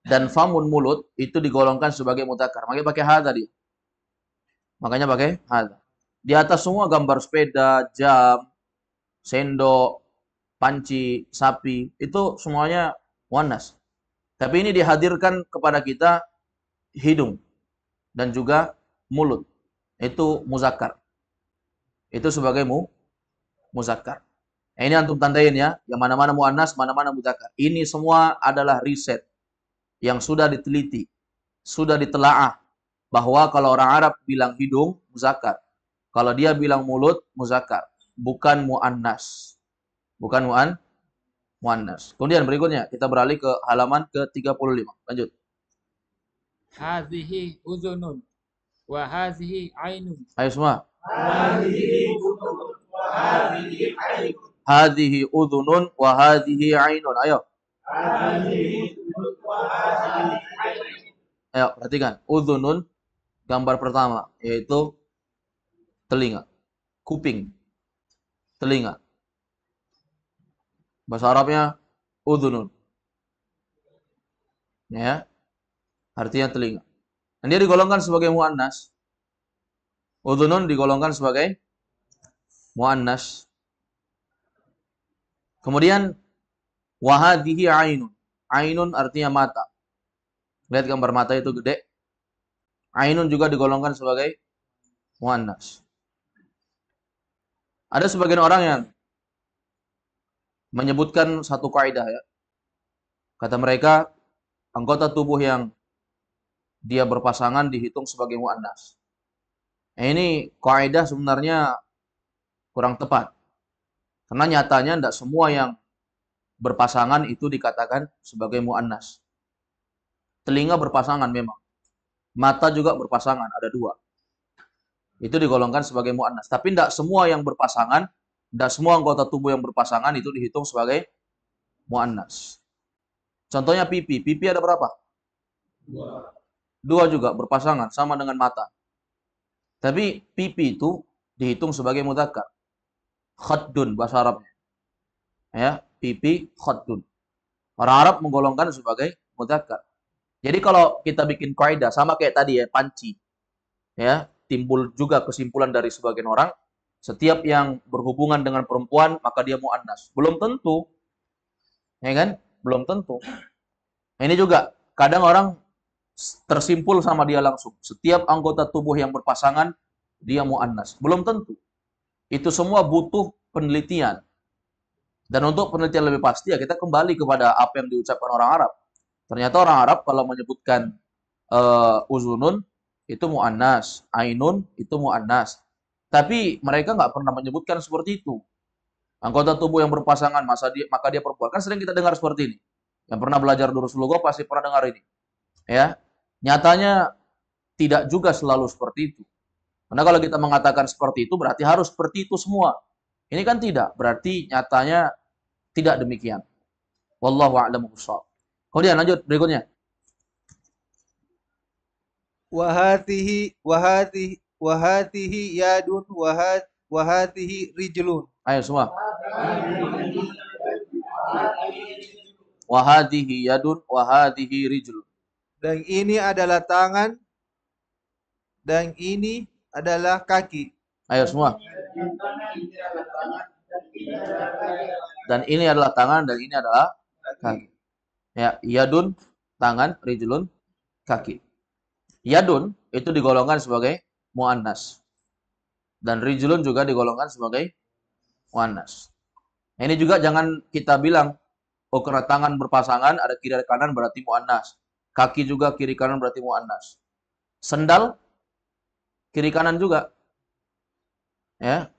dan famun mulut itu digolongkan sebagai mudzakkar. Makanya pakai ha tadi. Makanya pakai ha. Di atas semua gambar sepeda, jam, sendok, panci, sapi, itu semuanya muannas. Tapi ini dihadirkan kepada kita hidung dan juga mulut. Itu muzakkar. Itu sebagai muzakkar. Ini antum tandain ya, yang mana-mana muannas, mana-mana mudzakkar. Ini semua adalah riset yang sudah diteliti, sudah ditelaah bahwa kalau orang Arab bilang hidung muzakkar, kalau dia bilang mulut muzakkar, bukan muannas. Bukan muannas. Kemudian berikutnya kita beralih ke halaman ke-35. Lanjut. Hazihi uzunun wa hazihi ainun. Ayo semua. Hadhihi udhunun wa hadhihi ainun. Hadhihi udhunun wa hadhihi ainun. Ayo. Hadhihi udhunun wa hadhihi ainun. Ayo, perhatikan. Udhunun, gambar pertama, yaitu telinga. Kuping. Telinga. Bahasa Arabnya udhunun. Ya. Artinya telinga. Dan dia digolongkan sebagai muannas. Udhunun digolongkan sebagai muannas. Kemudian wahadhihi ainun. Ainun artinya mata. Lihat gambar mata itu gede. Ainun juga digolongkan sebagai muannas. Ada sebagian orang yang menyebutkan satu kaidah ya. Kata mereka, anggota tubuh yang dia berpasangan dihitung sebagai muannas. Ini kaidah sebenarnya kurang tepat. Karena nyatanya tidak semua yang berpasangan itu dikatakan sebagai muannas. Telinga berpasangan memang. Mata juga berpasangan, ada dua. Itu digolongkan sebagai muannas. Tapi tidak semua yang berpasangan, tidak semua anggota tubuh yang berpasangan itu dihitung sebagai muannas. Contohnya pipi. Pipi ada berapa? Dua juga berpasangan, sama dengan mata. Tapi pipi itu dihitung sebagai mudzakkar. Khaddun bahasa Arabnya. Ya, pipi khaddun. Orang Arab menggolongkan sebagai mudzakkar. Jadi kalau kita bikin kaidah sama kayak tadi ya, panci. Ya, timbul juga kesimpulan dari sebagian orang, setiap yang berhubungan dengan perempuan maka dia muannas. Belum tentu. Ya kan? Belum tentu. Ini juga kadang orang tersimpul sama dia langsung. Setiap anggota tubuh yang berpasangan dia muannas. Belum tentu. Itu semua butuh penelitian. Dan untuk penelitian lebih pasti ya kita kembali kepada apa yang diucapkan orang Arab. Ternyata orang Arab kalau menyebutkan uzunun itu muannas, ainun itu muannas. Tapi mereka nggak pernah menyebutkan seperti itu. Anggota tubuh yang berpasangan maka dia perempuan. Kan sering kita dengar seperti ini. Yang pernah belajar Durus Lugha pasti pernah dengar ini. Ya. Nyatanya tidak juga selalu seperti itu. Karena kalau kita mengatakan seperti itu berarti harus seperti itu semua. Ini kan tidak, berarti nyatanya tidak demikian. Wallahu a'lamu bishawab. Kemudian lanjut berikutnya. Wahatihi yadun wahatihi rijlun. Ayo semua. Wahadihi yadun wahadihi rijlun. Dan ini adalah tangan dan ini adalah kaki. Ayo semua. Dan ini adalah tangan dan ini adalah kaki. Ya, yadun tangan, rijlun kaki. Yadun itu digolongkan sebagai muannas. Dan rijlun juga digolongkan sebagai muannas. Ini juga jangan kita bilang oh karena tangan berpasangan ada kiri ada kanan berarti muannas. Kaki juga kiri kanan berarti muannas. Sendal kiri kanan juga. Ya.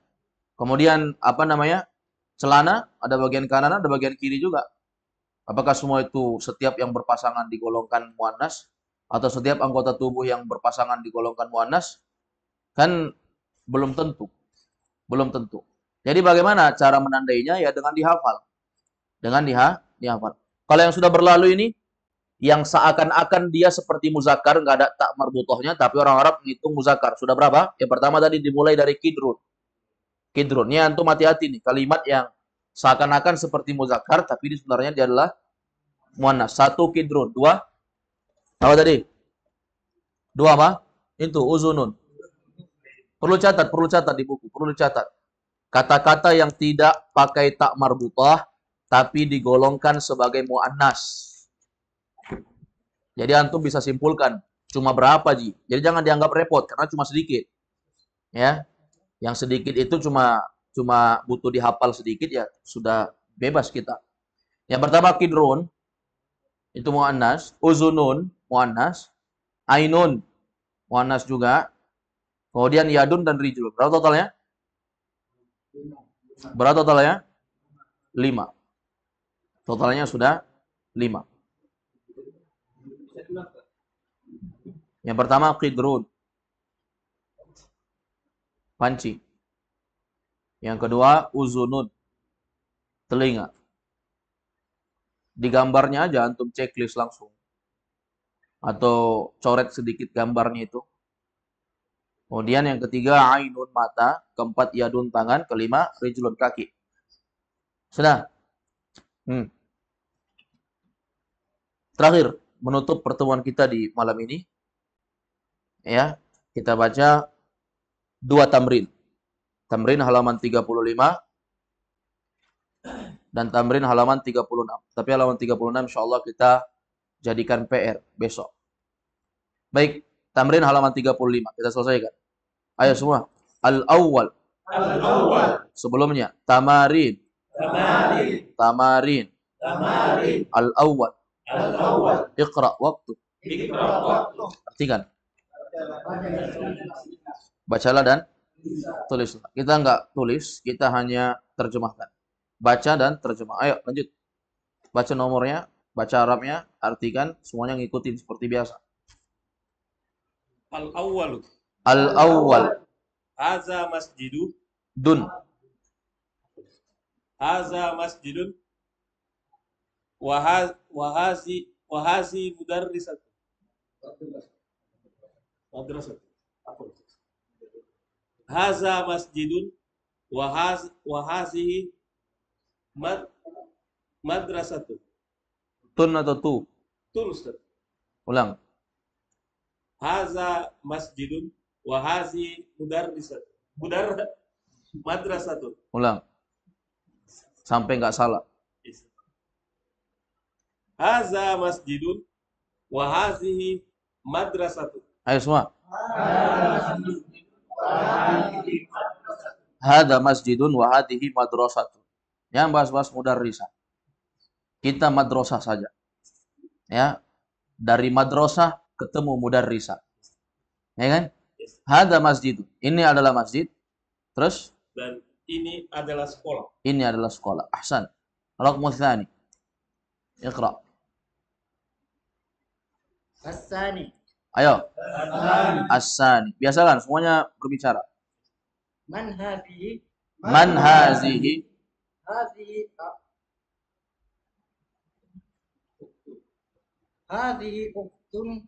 Kemudian apa namanya? Celana ada bagian kanan, ada bagian kiri juga. Apakah semua itu setiap yang berpasangan digolongkan muannas atau setiap anggota tubuh yang berpasangan digolongkan muannas? Kan belum tentu. Belum tentu. Jadi bagaimana cara menandainya? Ya dengan dihafal. Dengan dihafal. Kalau yang sudah berlalu ini yang seakan-akan dia seperti muzakkar, nggak ada tak marbutohnya, tapi orang Arab menghitung muzakkar. Sudah berapa? Yang pertama tadi dimulai dari kidrun. Kidrun. Ini antum hati-hati nih. Kalimat yang seakan-akan seperti muzakkar, tapi ini sebenarnya dia adalah muannas. 1 kidrun. 2. Apa tadi? 2 apa? Itu uzunun. Perlu catat di buku. Perlu catat. Kata-kata yang tidak pakai tak marbutoh, tapi digolongkan sebagai muannas. Jadi antum bisa simpulkan cuma berapa Ji. Jadi jangan dianggap repot karena cuma sedikit. Ya. Yang sedikit itu cuma butuh dihafal sedikit ya sudah bebas kita. Yang pertama kidrun itu muannas, uzunun muannas, ainun muannas juga. Kemudian yadun dan rijlun. Berapa totalnya? Berapa totalnya? 5. Totalnya sudah 5. Yang pertama qidrun. Panci. Yang kedua uzunun. Telinga. Di gambarnya aja antum checklist langsung. Atau coret sedikit gambarnya itu. Kemudian yang ketiga ainun mata, keempat yadun tangan, kelima rijlun kaki. Sudah. Terakhir menutup pertemuan kita di malam ini. Ya, kita baca 2 tamrin. Tamrin halaman 35 dan tamrin halaman 36. Tapi halaman 36 insyaallah kita jadikan PR besok. Baik, tamrin halaman 35 kita selesaikan. Ayo semua. Al-awwal. Al-awwal. Sebelumnya tamarin. Tamarin. Tamarin. Tamarin. Al-awwal. Al-awwal. Iqra waktu. Iqra waktu. Artikan. Bacalah dan tulislah. Kita nggak tulis, kita hanya terjemahkan. Baca dan terjemah. Ayo lanjut. Baca nomornya, baca Arabnya, artikan, semuanya ngikutin seperti biasa. Al-awwalu. Al-awwal. Haza masjidu. Dun. Haza masjidun. Wahazi mudarrisatu. Madrasah. Apa? Haza masjidun wahazihi madrasatu. Tun atau tu? Tun Ustaz. Ulang. Haza masjidun wa hazi mudarrisatun. Madrasatun. Ulang. Sampai nggak salah. Haza masjidun wa hazihi madrasatun. Ayo semua. Hada masjidun wa hadhihi madrasatun. Yang bahas-bahas mudarrisah. Kita madrasah saja. Ya. Dari madrasah ketemu mudarrisah. Ya kan? Hada masjidun. Ini adalah masjid. Terus? Dan ini adalah sekolah. Ini adalah sekolah. Ahsan. Raqmu tsani. Iqra. As-sani. Ayo. As-sani. Biasakan semuanya berbicara. Man hadhihi? Man hazihi? Hadhihi hadhihi uktun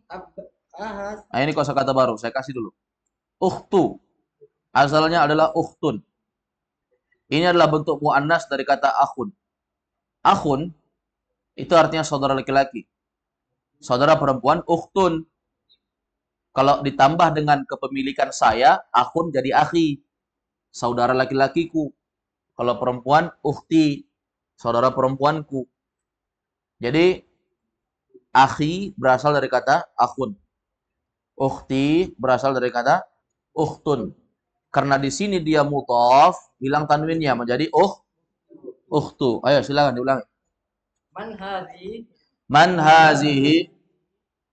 ahas. Nah, ini kosakata baru. Saya kasih dulu. Ukhtu. Asalnya adalah ukhtun. Ini adalah bentuk muannas dari kata akhun. Akhun itu artinya saudara laki-laki. Saudara perempuan ukhtun. Kalau ditambah dengan kepemilikan saya, akhun jadi akhi. Saudara laki-lakiku. Kalau perempuan, ukhti. Saudara perempuanku. Jadi, akhi berasal dari kata akhun. Ukhti berasal dari kata ukhtun. Karena di sini dia mudhaf, hilang tanwinnya menjadi ukhtu. Ayo silakan diulangi. Man hadhihi? Man hazihi?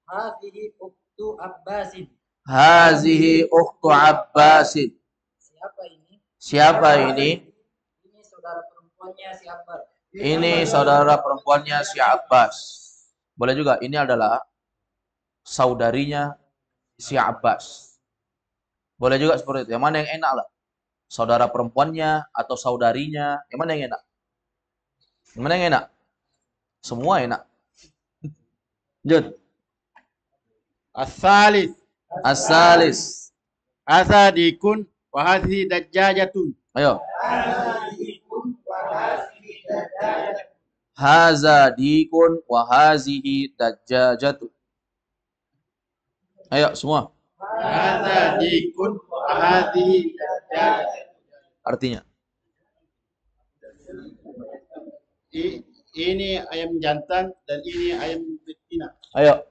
Hadhihi uktu Abbasin. Hazihi ukhtu Abbasin. Siapa ini? Siapa ini? Ini saudara perempuannya si Abbas. Ini saudara perempuannya si Abbas. Boleh juga, ini adalah saudarinya si Abbas. Boleh juga seperti itu. Yang mana yang enak lah? Saudara perempuannya atau saudarinya. Yang mana yang enak? Yang mana yang enak? Semua enak. Jud. As-salis. As-salis. Asadikun wa hadhihi dajjajatun. Ayo. Haza dikun wa hazihi dajjajatu. Ayo semua. Asadikun wa hadhihi dajjajatun. Artinya. Ini ayam jantan dan ini ayam betina. Ayo.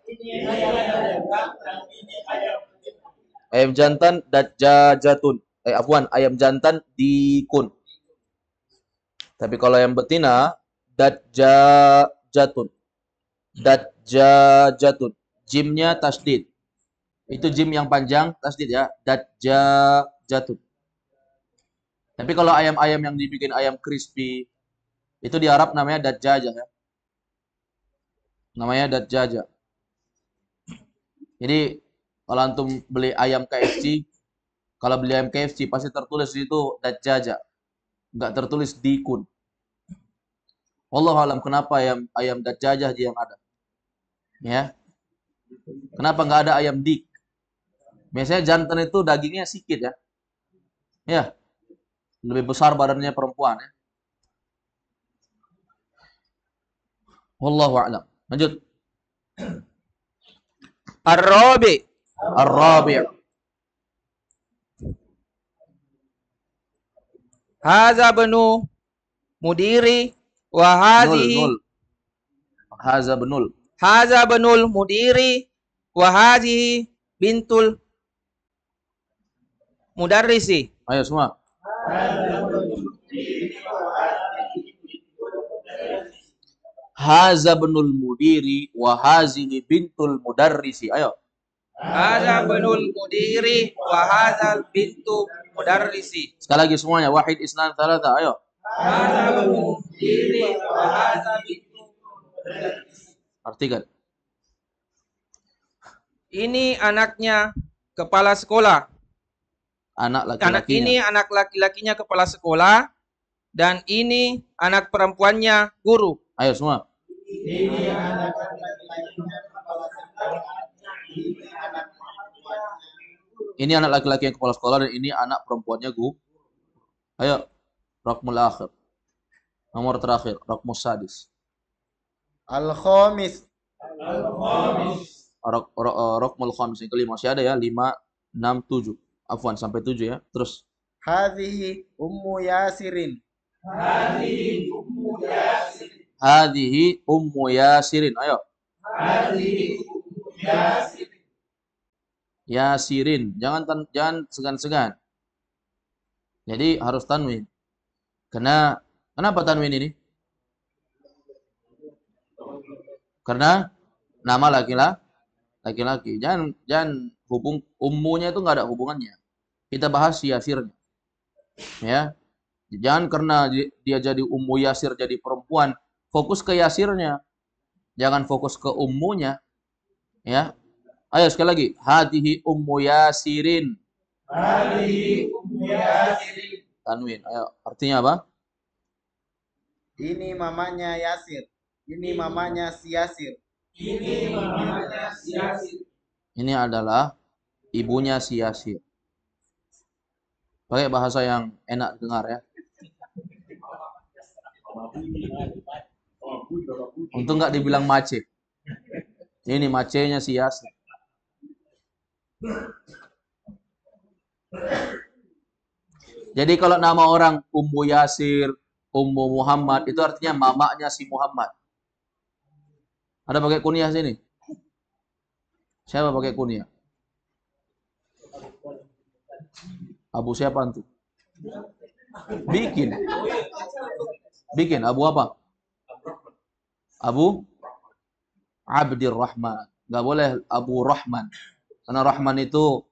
Ayam jantan dajjajatun. Afwan, ayam jantan dikun. Tapi kalau ayam betina dajjajatun. Dajjajatun. Jimnya tasdid. Itu jim yang panjang tasdid ya. Dajjajatun. Tapi kalau ayam-ayam yang dibikin ayam crispy itu di Arab namanya dajjajah ya. Namanya dajjajah. Jadi kalau antum beli ayam KFC, kalau beli ayam KFC pasti tertulis di situ dajjajah. Enggak tertulis dikun. Wallahu alam kenapa ayam dajjajah aja yang ada. Ya. Kenapa enggak ada ayam dik? Biasanya jantan itu dagingnya sedikit ya. Ya. Lebih besar badannya perempuan ya. Wallahu a'lam. Lanjut. Ar-rabi. Ar-rabi'. Haza benu mudiri wa hadhihi. Nul. Haza benul. Haza benul mudiri wa hadhihi bintul mudarrisi. Ayo semua. Haza benul mudiri wa hazihi bintul mudarrisi. Ayo. Haza benul mudiri wa hadza bintu mudarrisi. Sekali lagi semuanya. Wahid, isnan, thalatha. Ayo. Haza benul mudiri wa hadza bintu mudarrisi. Artikan. Ini anaknya kepala sekolah. Anak Anak laki-lakinya. ini anak laki-lakinya kepala sekolah dan ini anak perempuannya guru. Ayo semua. Ini anak laki-laki yang kepala sekolah dan ini anak perempuannya guru. Ayo. Raqmul akhir. Nomor terakhir. Raqmus sadis. Al-khamis. Rokmul khamis yang kelima. Masih ada ya 5, 6, 7. Afwan sampai 7 ya. Terus Hadhihi ummu Yasirin. hadhihi ummu Yasirin. Ayo. Yasirin. Jangan segan-segan. Jadi harus tanwin. Kenapa tanwin ini? Karena nama laki-laki. Jangan hubung ummunya itu nggak ada hubungannya. Kita bahas Yasirnya. Ya. Jangan karena dia jadi ummu Yasir jadi perempuan, fokus ke Yasirnya. Jangan fokus ke ummunya. Ya. Ayo sekali lagi. Hadihi ummu Yasirin. Tanwin. Ayo, artinya apa? Ini mamanya Yasir. Ini mamanya si Yasir. Ini adalah ibunya si Yasir. Pakai bahasa yang enak dengar ya. Untung nggak dibilang mace. Ini macenya si Yasir. Jadi kalau nama orang Ummu Yasir, Ummu Muhammad, itu artinya mamanya si Muhammad. Ada pakai kunyah sini? Siapa pakai kunyah? Abu siapa antum? Bikin. Abu apa? Abu Abdirrahman. Nggak boleh Abu Rahman. Karena Rahman itu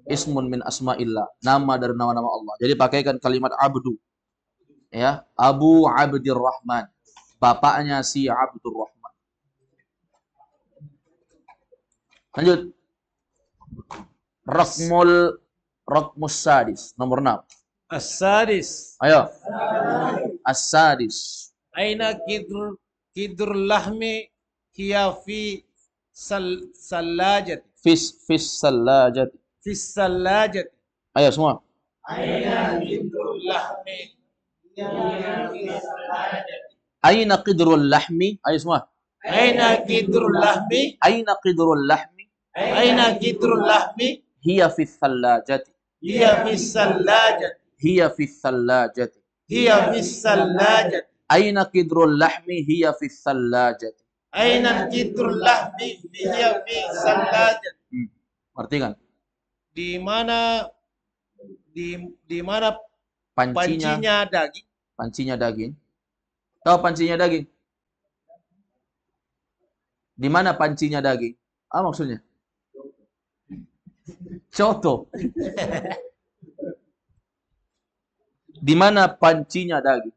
ismun min asma'illah. Nama dari nama-nama Allah. Jadi pakaikan kalimat abdu. Ya, Abu Abdirrahman. Bapaknya si Abdurrahman. Lanjut. Raqmus sadis. Nomor 6. As-sadis. Ayo. As-sadis. Aina kidr lahmi hiya fi salajat. Fis salajat. Fi salajat. Ayo semua. Aina kidr lahmi hiya fi salajat. Aina qidrul lahmi? Ayo semua. Aina kidr lahmi? Aina qidrul lahmi? Aina kidr lahmi? Hiya fi salajat. Hiya fi salajat. Hiya fi salajat. Hiya fi salajat. Aina qidrul lahmi hiya fi salajat. Aina kidrul lahmi hiya fi salajat. Arti kan? Di mana pancinya daging? Pancinya daging. Tahu pancinya daging? Di mana pancinya daging? Apa maksudnya? Contoh. Di mana pancinya daging?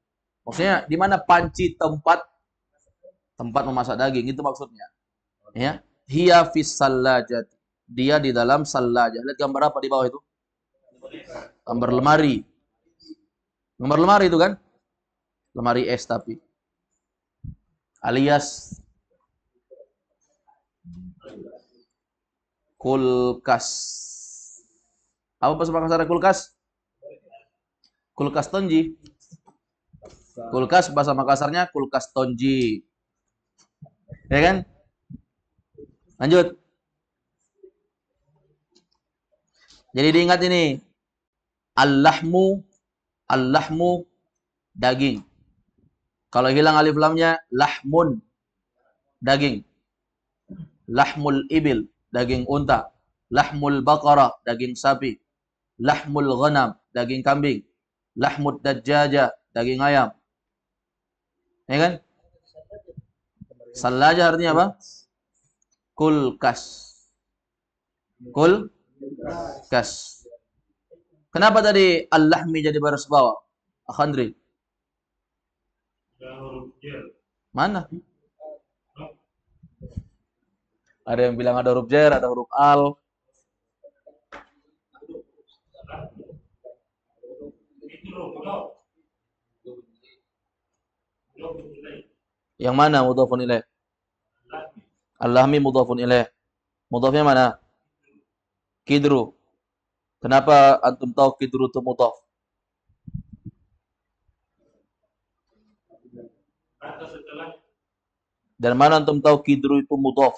Maksudnya di mana panci tempat memasak daging itu maksudnya. Ya. Hiya fis salajat. Dia di dalam salajah. Lihat gambar apa di bawah itu? Gambar lemari. Gambar lemari itu kan? Lemari es tapi. Alias kulkas. Apa bahasa Makassar kulkas? Kulkas tonji. Kulkas bahasa Makassarnya kulkas tonji. Ya kan? Lanjut. Jadi diingat ini. Al-lahmu daging. Kalau hilang alif lamnya lahmun daging. Lahmul ibil daging unta. Lahmul baqarah daging sapi. Lahmul ghanam daging kambing. Lahmud dajjajah daging ayam. Ya kan? Salajah artinya apa? Kulkas. Kulkas. Kenapa tadi al-lahmi jadi baris bawah? Akhandri. Mana? Ada yang bilang ada huruf jar, ada huruf al. Yang mana mudhafun ilaih? Al-lahmi mudhafun ilaih. Mudhafnya mana? Kidru. Kenapa antum tahu kidru itu mudhaf? Dan mana antum tahu kidru itu mudhaf?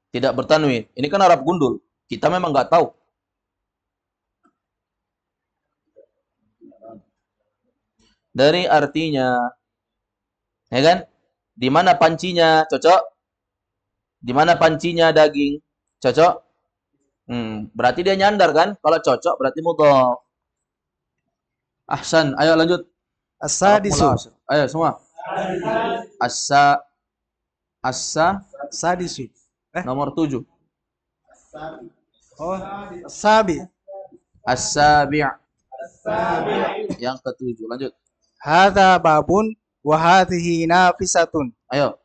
Tidak bertanwin. Ini kan Arab gundul. Kita memang nggak tahu. Dari artinya, ya kan? Di mana pancinya cocok? Di mana pancinya daging cocok? Berarti dia nyandar kan? Kalau cocok berarti mudhaf. Ahsan, ayo lanjut. As-sadisu. Ayo semua. Sadisu. Nomor 7. Oh, sabi. As-sabi'. Yang ke-7. Lanjut. Hadza babun wa hadhihi nafisatun. Ayo.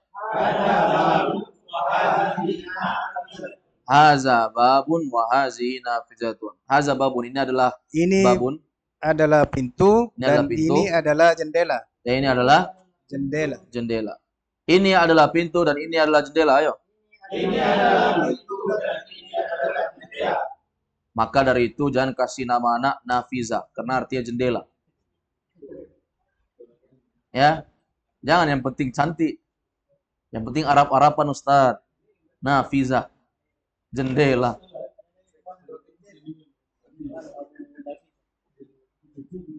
Haza babun wa hazihi nafizatun. Haza babun, ini adalah babun. Adalah pintu Ini dan adalah pintu. ini adalah jendela. Dan ini adalah Jendela. jendela. Ini adalah pintu dan ini adalah jendela. Ayo. Ini adalah pintu dan ini adalah jendela. Maka dari itu jangan kasih nama anak Nafiza karena artinya jendela. Ya. Jangan, yang penting cantik. Yang penting Arab-Araban Ustaz. Nafiza. Jendela.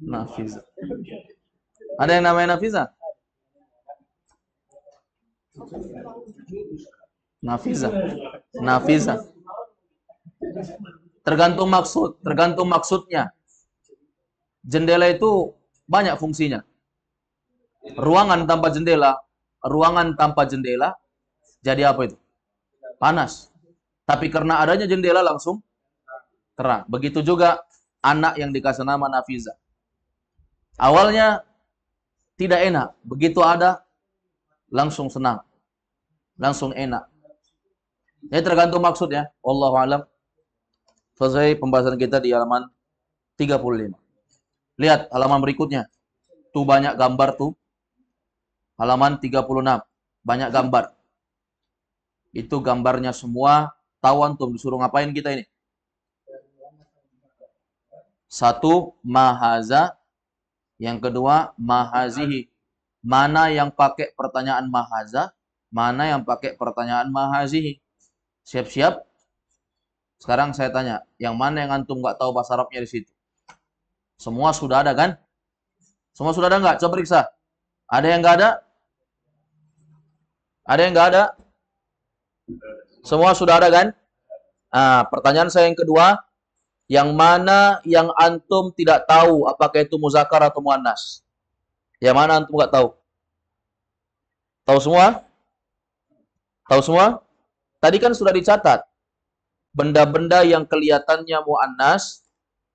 Nafiza. Ada yang namanya Nafiza? Nafiza. Nafiza. Tergantung maksud, tergantung maksudnya. Jendela itu banyak fungsinya. Ruangan tanpa jendela jadi apa itu? Panas. Tapi karena adanya jendela langsung terang. Begitu juga anak yang dikasih nama Nafiza. Awalnya tidak enak, begitu ada langsung senang. Langsung enak. Ini tergantung maksudnya. Wallahu a'lam. Selesai pembahasan kita di halaman 35. Lihat halaman berikutnya. Tuh banyak gambar tuh. Halaman 36. Banyak gambar. Itu gambarnya semua. Tahu antum disuruh ngapain kita ini? 1. Mahaza. Yang kedua, mahazihi. Mana yang pakai pertanyaan mahaza? Mana yang pakai pertanyaan mahazihi? Siap-siap. Sekarang saya tanya, yang mana yang antum nggak tahu bahasa Arabnya di situ? Semua sudah ada kan? Semua sudah ada nggak? Coba periksa. Ada yang nggak ada? Ada yang nggak ada? Semua sudah ada kan? Nah, pertanyaan saya yang kedua, yang mana yang antum tidak tahu apakah itu muzakkar atau muannas? Yang mana antum nggak tahu? Tahu semua? Tahu semua? Tadi kan sudah dicatat. Benda-benda yang kelihatannya muannas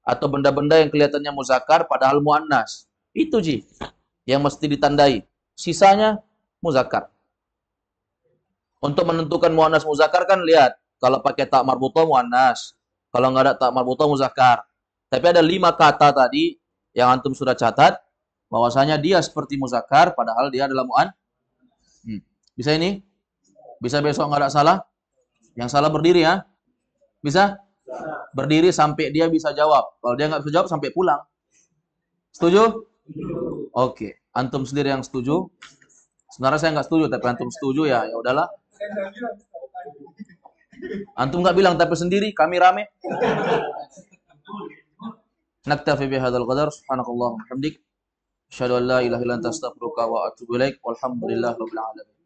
atau benda-benda yang kelihatannya muzakkar padahal muannas. Itu Ji yang mesti ditandai. Sisanya muzakkar. Untuk menentukan muannas muzakkar kan lihat, kalau pakai ta marbutah muannas, kalau nggak ada ta marbutah muzakkar. Tapi ada 5 kata tadi yang antum sudah catat bahwasanya dia seperti muzakkar padahal dia adalah muannas. Bisa ini? Bisa besok nggak ada salah? Yang salah berdiri ya? Bisa? Berdiri sampai dia bisa jawab. Kalau dia nggak bisa jawab sampai pulang. Setuju? Oke. Antum sendiri yang setuju. Sebenarnya saya nggak setuju, tapi antum setuju ya udahlah. Antum nggak bilang tapi sendiri, kami rame. Naktafi bihadzal qadar. Subhanakallahumma wa bihamdik. Asyhadu an la ilaha illa anta astaghfiruka wa atubu ilaik. Walhamdulillahirabbil alamin.